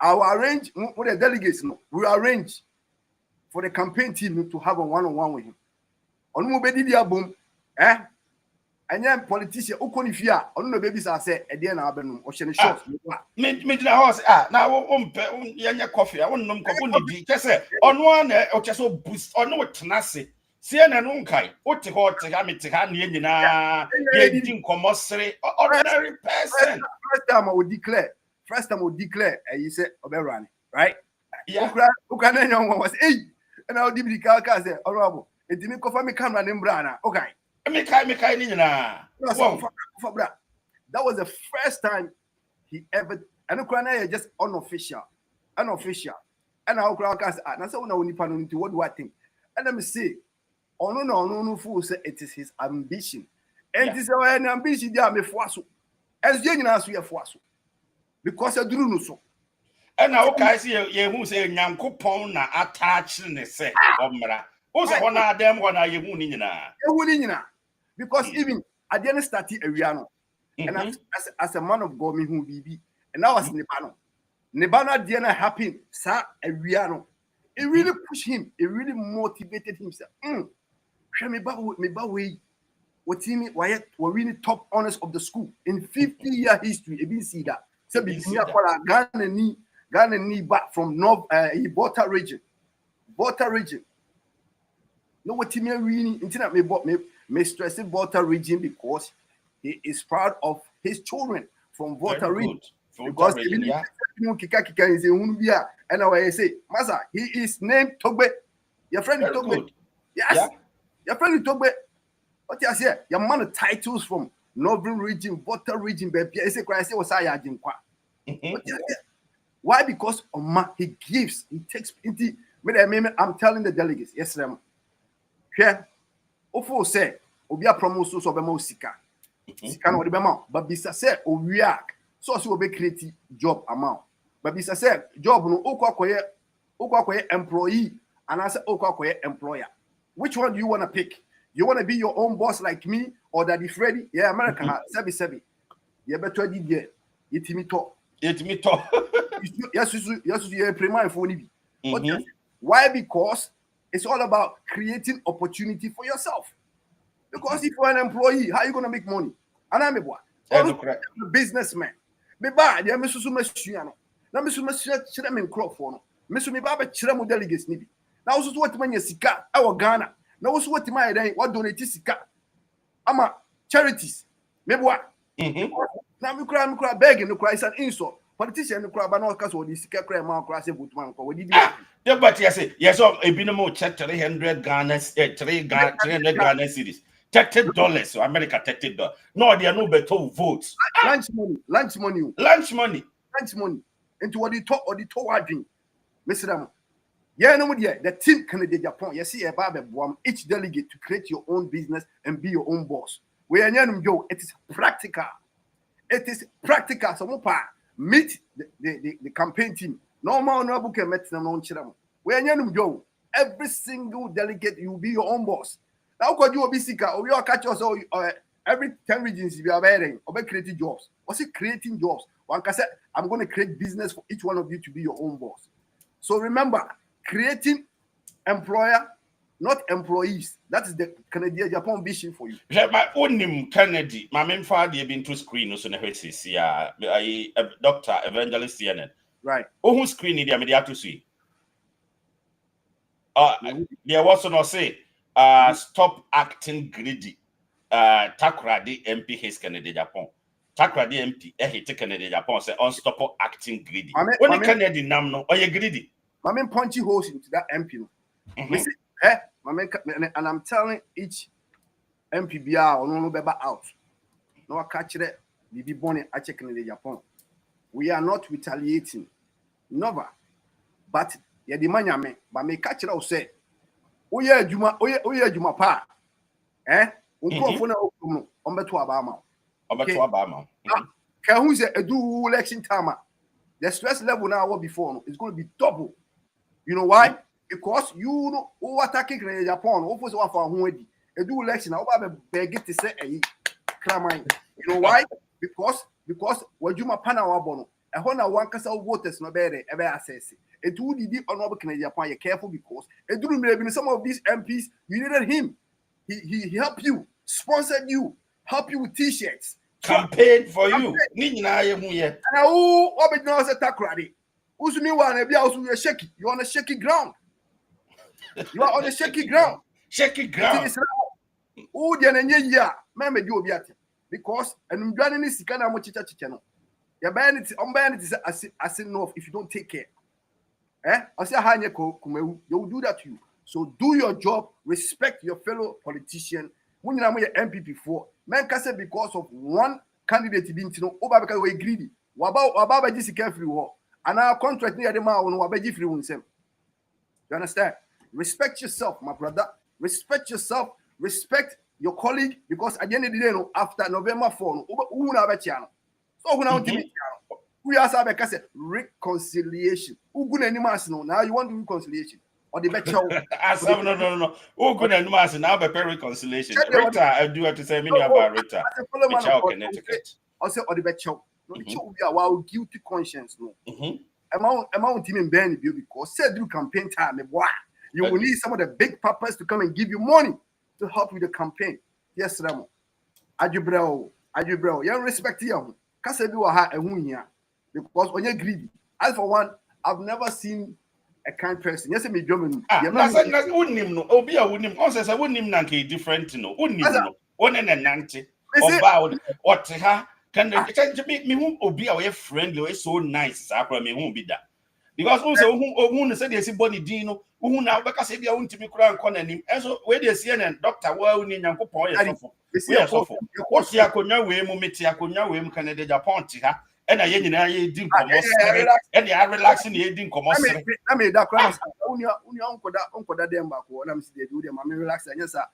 Our arrange with the delegates, we arrange for the campaign team to have a one-on-one with him. On Mobedi boom, and then politician, Okonifia, on the babies are said, at the end of the ocean shots. Made the house, now, Yanya coffee, I want no coffee. Just say, on one, or just so boost, or no tenacity. Sian and Unkai, what to hold to have it to hand in ordinary person. First time I would declare. You say Oberani, right? Yeah. Ukana was and I'll give the car say, honorable. It didn't cover me camera named Brana. Okay. That was the first time he ever and Ukraine just unofficial. And I'll crack us and I said, what do I think? And let me say, no fool say it is his ambition. And this is an ambition there me force. As you know, we are force. Because I do no so. And now, okay, see you who say Yankupon na attach ne say, Omra. Also, one of them, one of you winning. Because even I didn't start a Riano. And as a man of God, me who be, and I was Nebano didn't happen, sir, a Riano. It really pushed him, it really motivated himself. Me ba way. What team? Why we're winning top honors of the school in 50-year history? You been see that? So be Ghana ni back from North Volta region. No, what team are winning? Internet me stressing Volta region because he is proud of his children from Volta region. Because even if and I say, Masa, he is named Togbe. Your friend is Togbe. Yes. Yeah. Your friend is Togbe. What you say? Your man titles from Northern region, Volta region, baby. I say, was I why? Because he gives, he takes into. I'm telling the delegates, yes, sir. Yeah. Ofo say, Obia promoso so bema sika. Sika no de bema, but bisa say o react. So we be create job amount. But bisa say job no okwa employee and I say okwa employer. Which one do you want to pick? You want to be your own boss like me or Daddy Freddy? Yeah, America sebi. You better did there. Yetimi talk. Yes, you prime for ni. Why? Because it's all about creating opportunity for yourself. Because if you're an employee, how are you going to make money? And I'm a businessman. Me ba dia me susu masua no na me susu masua kire me nkrofo no me susu me ba kire mo delegates ni bi na wo susu watima sika e wo Ghana na wo susu watima yeden wo donate sika ama charities me boa na me kura beg no kura is an insult politician no kura ba na ka so di sika kura ma kura se butuma nko wo di the but yes ebinomo check 300 Ghana 300 Ghana cedis $30 so America $30. No, they are no better votes. Lunch money. Into what you talk or the talk drink. Mr. Dam. Yeah, no idea. The team Kennedy Agyapong. You see a barber each delegate to create your own business and be your own boss. We are yo. It is practical. So meet the campaign team. No more no book and met them on chiram. We are yo. Every single delegate, you will be your own boss. Now, could you be sick or you catch us every 10 regions you are wearing or creating jobs? Was it creating jobs? One can say, I'm going to create business for each one of you to be your own boss. So remember, creating employer, not employees. That is the Kennedy Agyapong vision for you. My own name, Kennedy. My main father had been to screen also Dr. Evangelist CNN. Right. Oh, who screen it? I have to see. There was no say. Stop acting greedy. Takradi MP his Kennedy Agyapong. Takradi MP hit Kennedy Agyapong say stop acting greedy. When the Kennedy nam no, are you greedy? My man punchy holes into that MP. And I'm telling each MP BR or no beba out. No catch it. Be born at Kennedy Agyapong. We are not retaliating. Never. But yeah, the man me, but me catch it out say. Oye juma pa unko na okuno ombeto abama ka hu say edu election time the stress level now before no is going to be double. You know why? Because you know who attacking Japan who for one ho adi edu election na oba beg to say kraman. You know why? Because wajuma pa na wabo no e ho na wan kasa voters no be ebe assess. It would be honorable Kennedy Agyapong. You're careful because some of these MPs, you needed him. He helped you, sponsored you, helped you with T-shirts, campaigned for you. And you're shaky. You're on a shaky ground. You are on a shaky ground. Shaky ground. Because and running this kind of much channel. You're buying it as enough if you don't take care. I say you will do that to you. So do your job, respect your fellow politician. When you are MPP for man can say because of one candidate didn't know over because we greedy. Waba just carefully war. And our contract near the man on wabaji free himself. You understand? Respect yourself, my brother. Respect yourself, respect your colleague, because at the end of the day, after November 4, so we are saying reconciliation. Now you want reconciliation or the better? No. Oh, good and mass now prepare reconciliation. Rita, I do have to say many about Rita. Connecticut. Also, or the better. No, we are guilty conscience. No, amount team in Benny because said you campaign time. You will need some of the big papas to come and give you money to help with the campaign. Yes, Ramo. Ajubreo. You respect you. Kasa bi wa ha ehun hia because when you greedy. As for one, I've never seen a kind person. Yes, me drum. Unim no. Obi a unim. On say unim na nke different no. Unim no. One na nante. Oba ote ha. Can me who obi a we friendly, we so nice. Akra me who be that. Because also who say they see body din no. Who na obeka say bia untimi kura nko nanim. Enso we dey see na doctor wa uni nyankopon ye sofo. We sofo. What see akonya we mu meti akonya we mu Kennedy Agyapong ti ha. And I ye din komo sere. And they are relaxing ye din komo sere. I mean that cross. Unya unko da dem back wo na me see dey do dem. I relax anyasa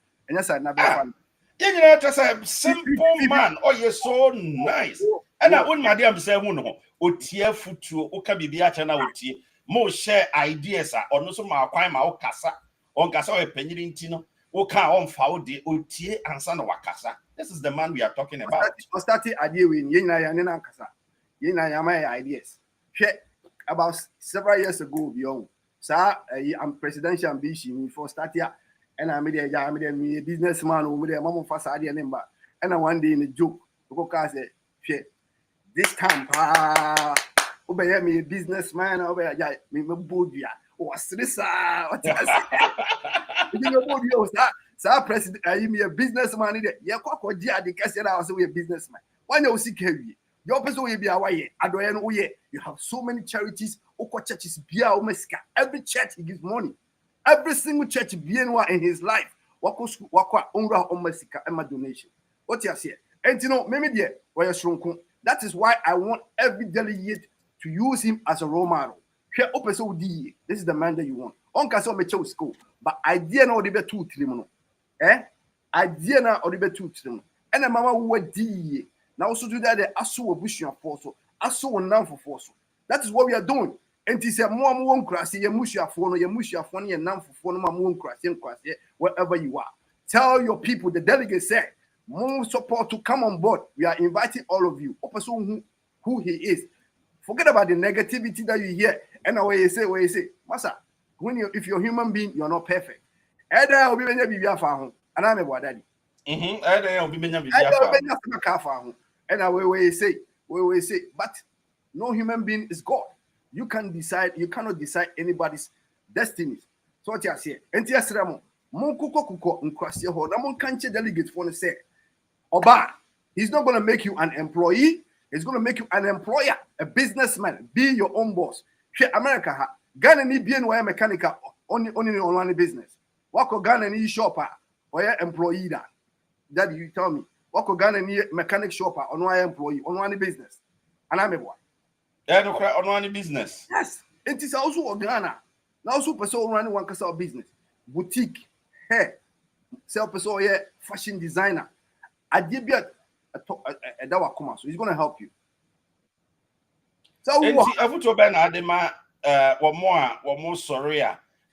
na be fun. You just a simple man. Oh, you're so nice. And I wouldn't my dear say, no, Otia futu, Oka Bibia Chana Oti, more share ideas or no so my crime, our casa, on Casa or Penny Tino, Oka on Faudi, Otie and San Wakasa. This is the man we are talking about. Started idea with Yena and Casa. Yena my ideas. About several years ago, beyond. Sir, I'm presidential ambition for starting. And I made a businessman over there, Mamma Fasadi and Emba. And I one day in a joke, because this time, obey me, a businessman over there, me, Bodia, what's this? What sir, president, I am a businessman. Yeah, the castle, I was a businessman. Why no see heavy? Your person will be away. You have so many charities, churches, every church he gives money. Every single church being in his life, wakwa onra omasika ema donation. What you say? And you know, maybe there where you're that is why I want every delegate to use him as a role model. This is the man that you want. On caso me school, but idea no be two trimono. Idea na or be two trimono. And the mama who di now also do that the aso obushia forso, aso on for forso. That is what we are doing. And he said, more won't cross your musha phone, your musha phone, and now for phone, won't cross wherever you are. Tell your people, the delegates said, more support to come on board. We are inviting all of you. Who he is. Forget about the negativity that you hear. And where you say, Masa, if you're a human being, you're not perfect. And I'll be and I'm a daddy. And where you say, but no human being is God. You cannot decide anybody's destiny. So what you say? And yes, Ramo, Monkuko Nkrasia Ho, Ramon Kanche delegate for say, Oba, he's not going to make you an employee, he's going to make you an employer, a businessman, be your own boss. America, Ghana need BNY mechanical only online business. Wako Ghana need shopper or employee that you tell me. Wako Ghana need mechanic shopper online employee, online business. And I'm a boy. On one business. Yes, it is also a Ghana. Now, also person running one casa business, boutique, hair, sell person fashion designer. I did be a dawa so he's gonna help you. So I put to Ben Adema one more sorry.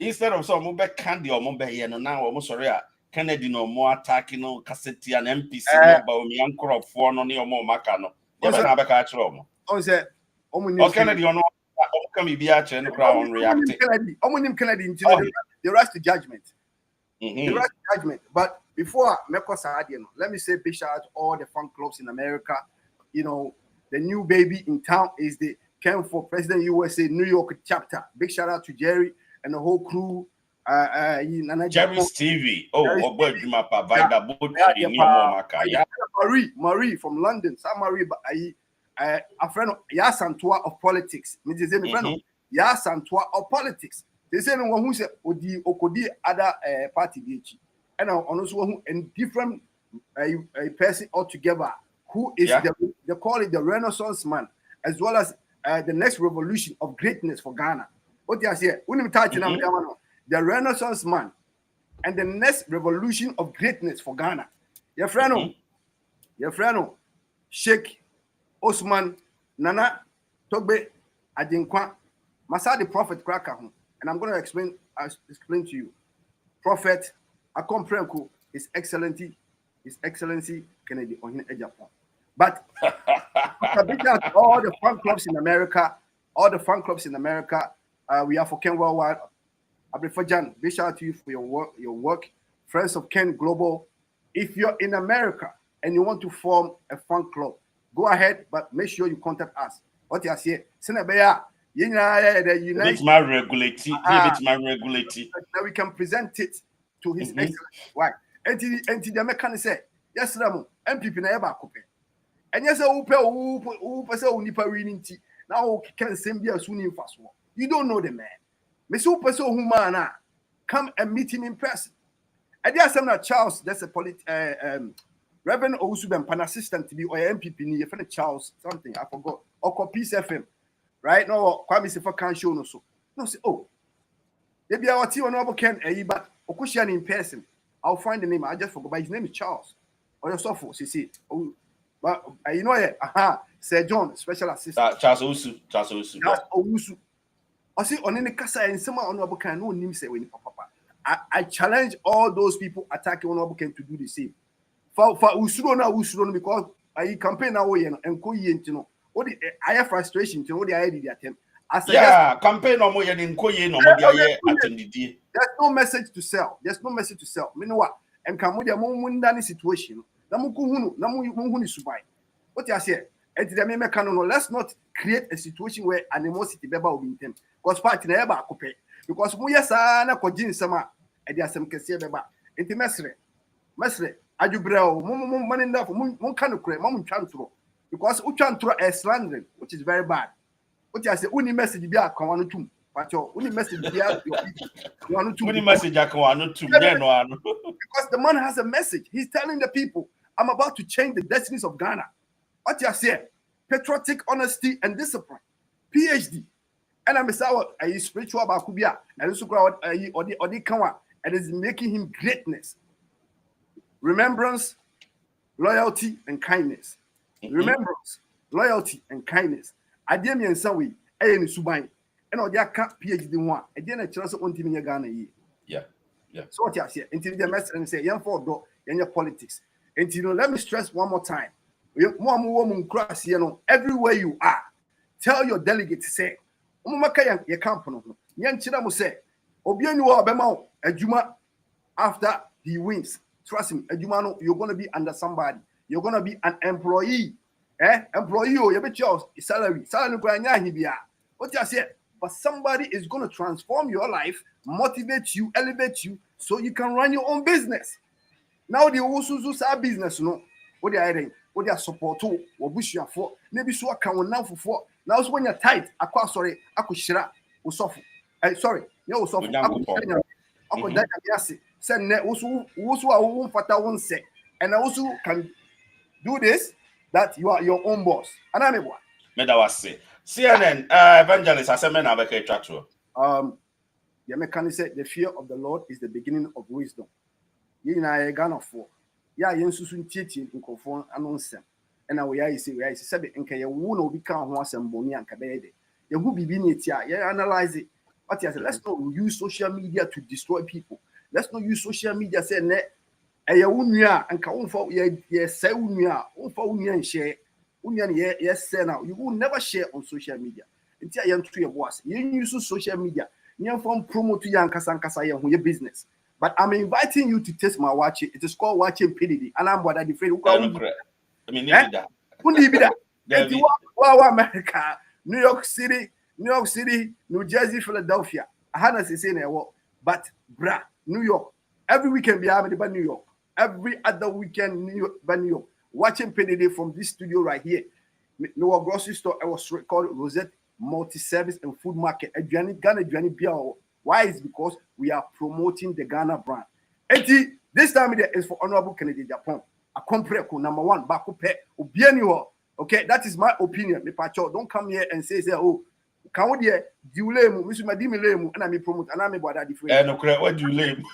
Instead of some mobile candy or mobile here now or more sorry. Kennedy no more attacking no cassette and NPP Bawumia crop for no near more macano. Yes, Kennedy on can be reacting. Kennedy the rest to judgment. The rest to judgment. But before let me say big shout out to all the fan clubs in America. You know, the new baby in town is the Ken for President USA New York chapter. Big shout out to Jerry and the whole crew. Jerry's TV. Marie from London. Marie, a friend of Yasantua of politics. Yasantua of politics. They say no one who said Okodi other party and also who and different a person altogether who is they call it the Renaissance man as well as the next revolution of greatness for Ghana. What they say? The Renaissance man and the next revolution of greatness for Ghana. Your friend, Sheikh Osman Nana Togbe Adinkwa Masa the Prophet Cracker. And I'm going to explain to you. Prophet Akomprenko, His Excellency Kennedy Agyapong. But all the fan clubs in America, we are for Ken Worldwide. Abrifajan, big shout out to you for your work Friends of Ken Global. If you're in America and you want to form a fan club, go ahead, but make sure you contact us. What you say? Senabeya, the United. It's my regulatory. Now we can present it to His Excellency. Why? And the American say, yes, Ramu, NPP na eba kope. And yes, upe se unipa winning. Now can send you as soon as possible. You don't know the man. Miss Upeso Humana, come and meet him in person. And there's some Charles, that's a Reverend Owusu an assistant to be or MPP near friend Charles something I forgot. Or Peace FM. Right now, Kwame Sefa can't show no so. No, say, oh, they be our team on Ken but Okushian in person. I'll find the name. I just forgot, but his name is Charles. Or your software, see. Oh, but you know, Sir John, special assistant. Charles Owusu. Charles Owusu. I see on any casa and some honorable can no name say when papa. I challenge all those people attacking honorable can to do the same. For Usuro because I campaign away and go you know. What the I have frustration to what the idea attempt. Campaign no more than Koye no more. There's no message to sell. There's no message to sell. Me know what? And come with your mundane situation. Namu survive. What you say? Let's not create a situation where animosity will be in them. Because party never coupe. Because we are sana kojin sama. And there are some kesi beba. Inti mesre. Ajubreo. Money enough. Mon kanu kure. Mon chantro. Because uchantro is slandering, which is very bad. What you say? Uni message be a kawanu tum. Pacho. Uni message be a kawanu tum. Uni message a kawanu tum. Because the man has a message. He's telling the people, I'm about to change the destinies of Ghana. What you say? Patriotic honesty and discipline. PhD. And I'm a spiritual bakubia. And also Odi and is making him greatness. Remembrance, loyalty, and kindness. Remembrance, loyalty, and kindness. Adiemi and Sawi, Ayan Subai. And Odia can't PhD one. Again, a chance on Timmy Ghana. Yeah. So what you say? Until the message and say, young for door, and your politics. And let me stress one more time. Everywhere you are, tell your delegate to say, after he wins, trust me, you're going to be under somebody. You're going to be an employee. Employee, you bet your salary. What you say? But somebody is going to transform your life, motivate you, elevate you, so you can run your own business. Now the Usuzu business, what they are doing. What they are support to, what bush you for, maybe so I can now for. Now, when you're tight, I could shira, sorry, no, so I could send net also won't fata won't say, and I also can do this that you are your own boss. And I'm a boy. Medawase. CNN evangelist Asemen Abeke Chacho. The mechanic said the fear of the Lord is the beginning of wisdom. You know, I Ghana for. Yeah, Yensusun teaching in conform announced them. And now we say, and can you won't become once and bony and cabede. You will be being it, yeah, analyze it. But yes, let's not use social media to destroy people. Let's not use social media say net a unia and come for yes, say unia, and share. Union, yes, say now. You will never share on social media. Until you to your boss. You use social media. You from promote to young Kasankasa on your business. But I'm inviting you to taste my watch. It is called watching PDD. And I'm what I defend. I mean, that. Wow, America, New York City, New Jersey, Philadelphia. I had to say that, but New York. Every weekend be having by New York. Every other weekend New York. Watching PDD from this studio right here. No grocery store. I was called Rosette Multi-Service and Food Market. Ghana beer. Why? Is because we are promoting the Ghana brand. And this time it is for Honorable Kennedy Agyapong. A compreko number one, bakupe, ubieni. Okay, that is my opinion. Don't come here and say, oh, can we do lemu, Mr. Madimi lemu, and I promote, and I'm about that different. What do you lame?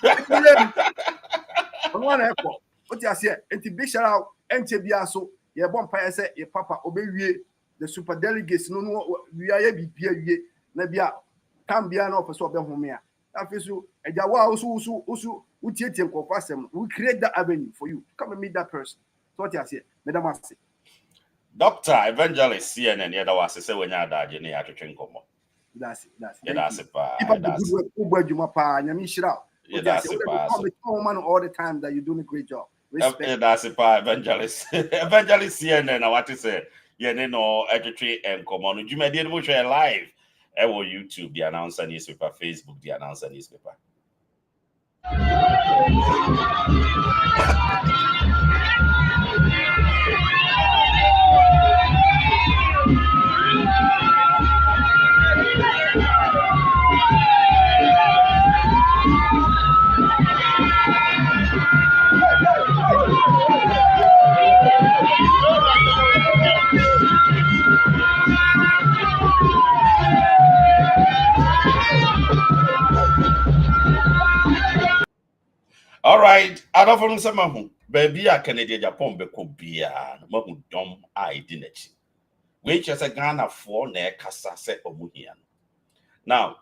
On one airport, what you say? And to big shout out, and to be also, your bumpire say, your papa obey the super delegates. No, we are a BPA, Nabia. No for so Bawumia. We create that avenue for you. Come and meet that person. So what you say, Madam Massey. Doctor Evangelist CNN, yeah, that was a say when you're dodging here to drink. That's it. Yeah, that's it. Keep up the good work. Jumapa, Yamishra. Yeah, that's it. All the time that you're doing a great job. Respect. That's it, evangelist. Evangelist CNN. What is it? Yeah, no, actually, and come on. You may do it live. Or YouTube, the announcer newspaper, Facebook, the announcer newspaper. All right, I don't know some baby. I Kennedy Agyapong be could be a dumb identity. Which is a Ghana for near Kasa set Omuhian. Now,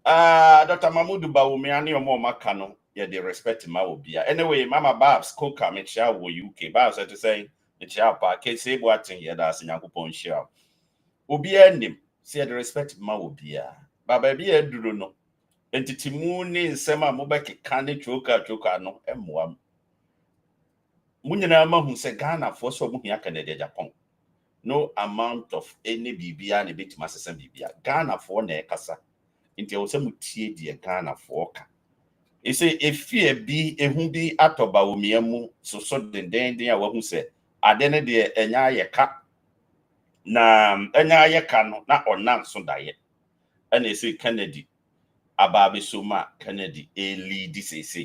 Dr. Mahmoud Bawumia ni omo makano yeah they respect ma obia. Anyway, Mama Babs Coca me chia wo UK. Babs to say me chia pa ke say boatin yeah that's Nyankopon shia. Obia nim say they respect ma obia. Baba bi eduro no. Entitimu ni nsema mobeke kane choka no emmoam. Munyina ma hu se Ghana for so muhia Kennedy Agyapong. No amount of any bibia ne betima sesem bibia. Ghana for na ekasa. Inti o se mutie die Ghana for ka. E say efie bi ehu bi atoba Bawumia mu so den a wahu se ade ne de enya ye ka na enya ye ka no na onam so daye. And e say Kennedy Ababe Soma Kennedy lead this.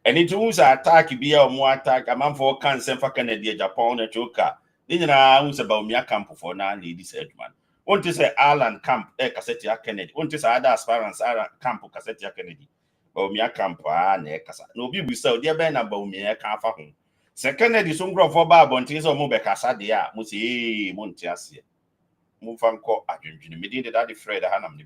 And it was attack be a more attack a man for cancer for Kennedy Agyapong na choka. Then I was about Bawumia camp for now, ladies Edman. Want to say Alan camp Cassetia Kennedy. Want to say other aspirants camp Cassetia Kennedy. Bawumia camp ne kasa. No be we sell dear Ben and Bawumia camp for home. Second edition grow for Barbontis or Mobecasa dia Musi Montiasia. Move and call at Jimmy. Did that the Fred Hanam.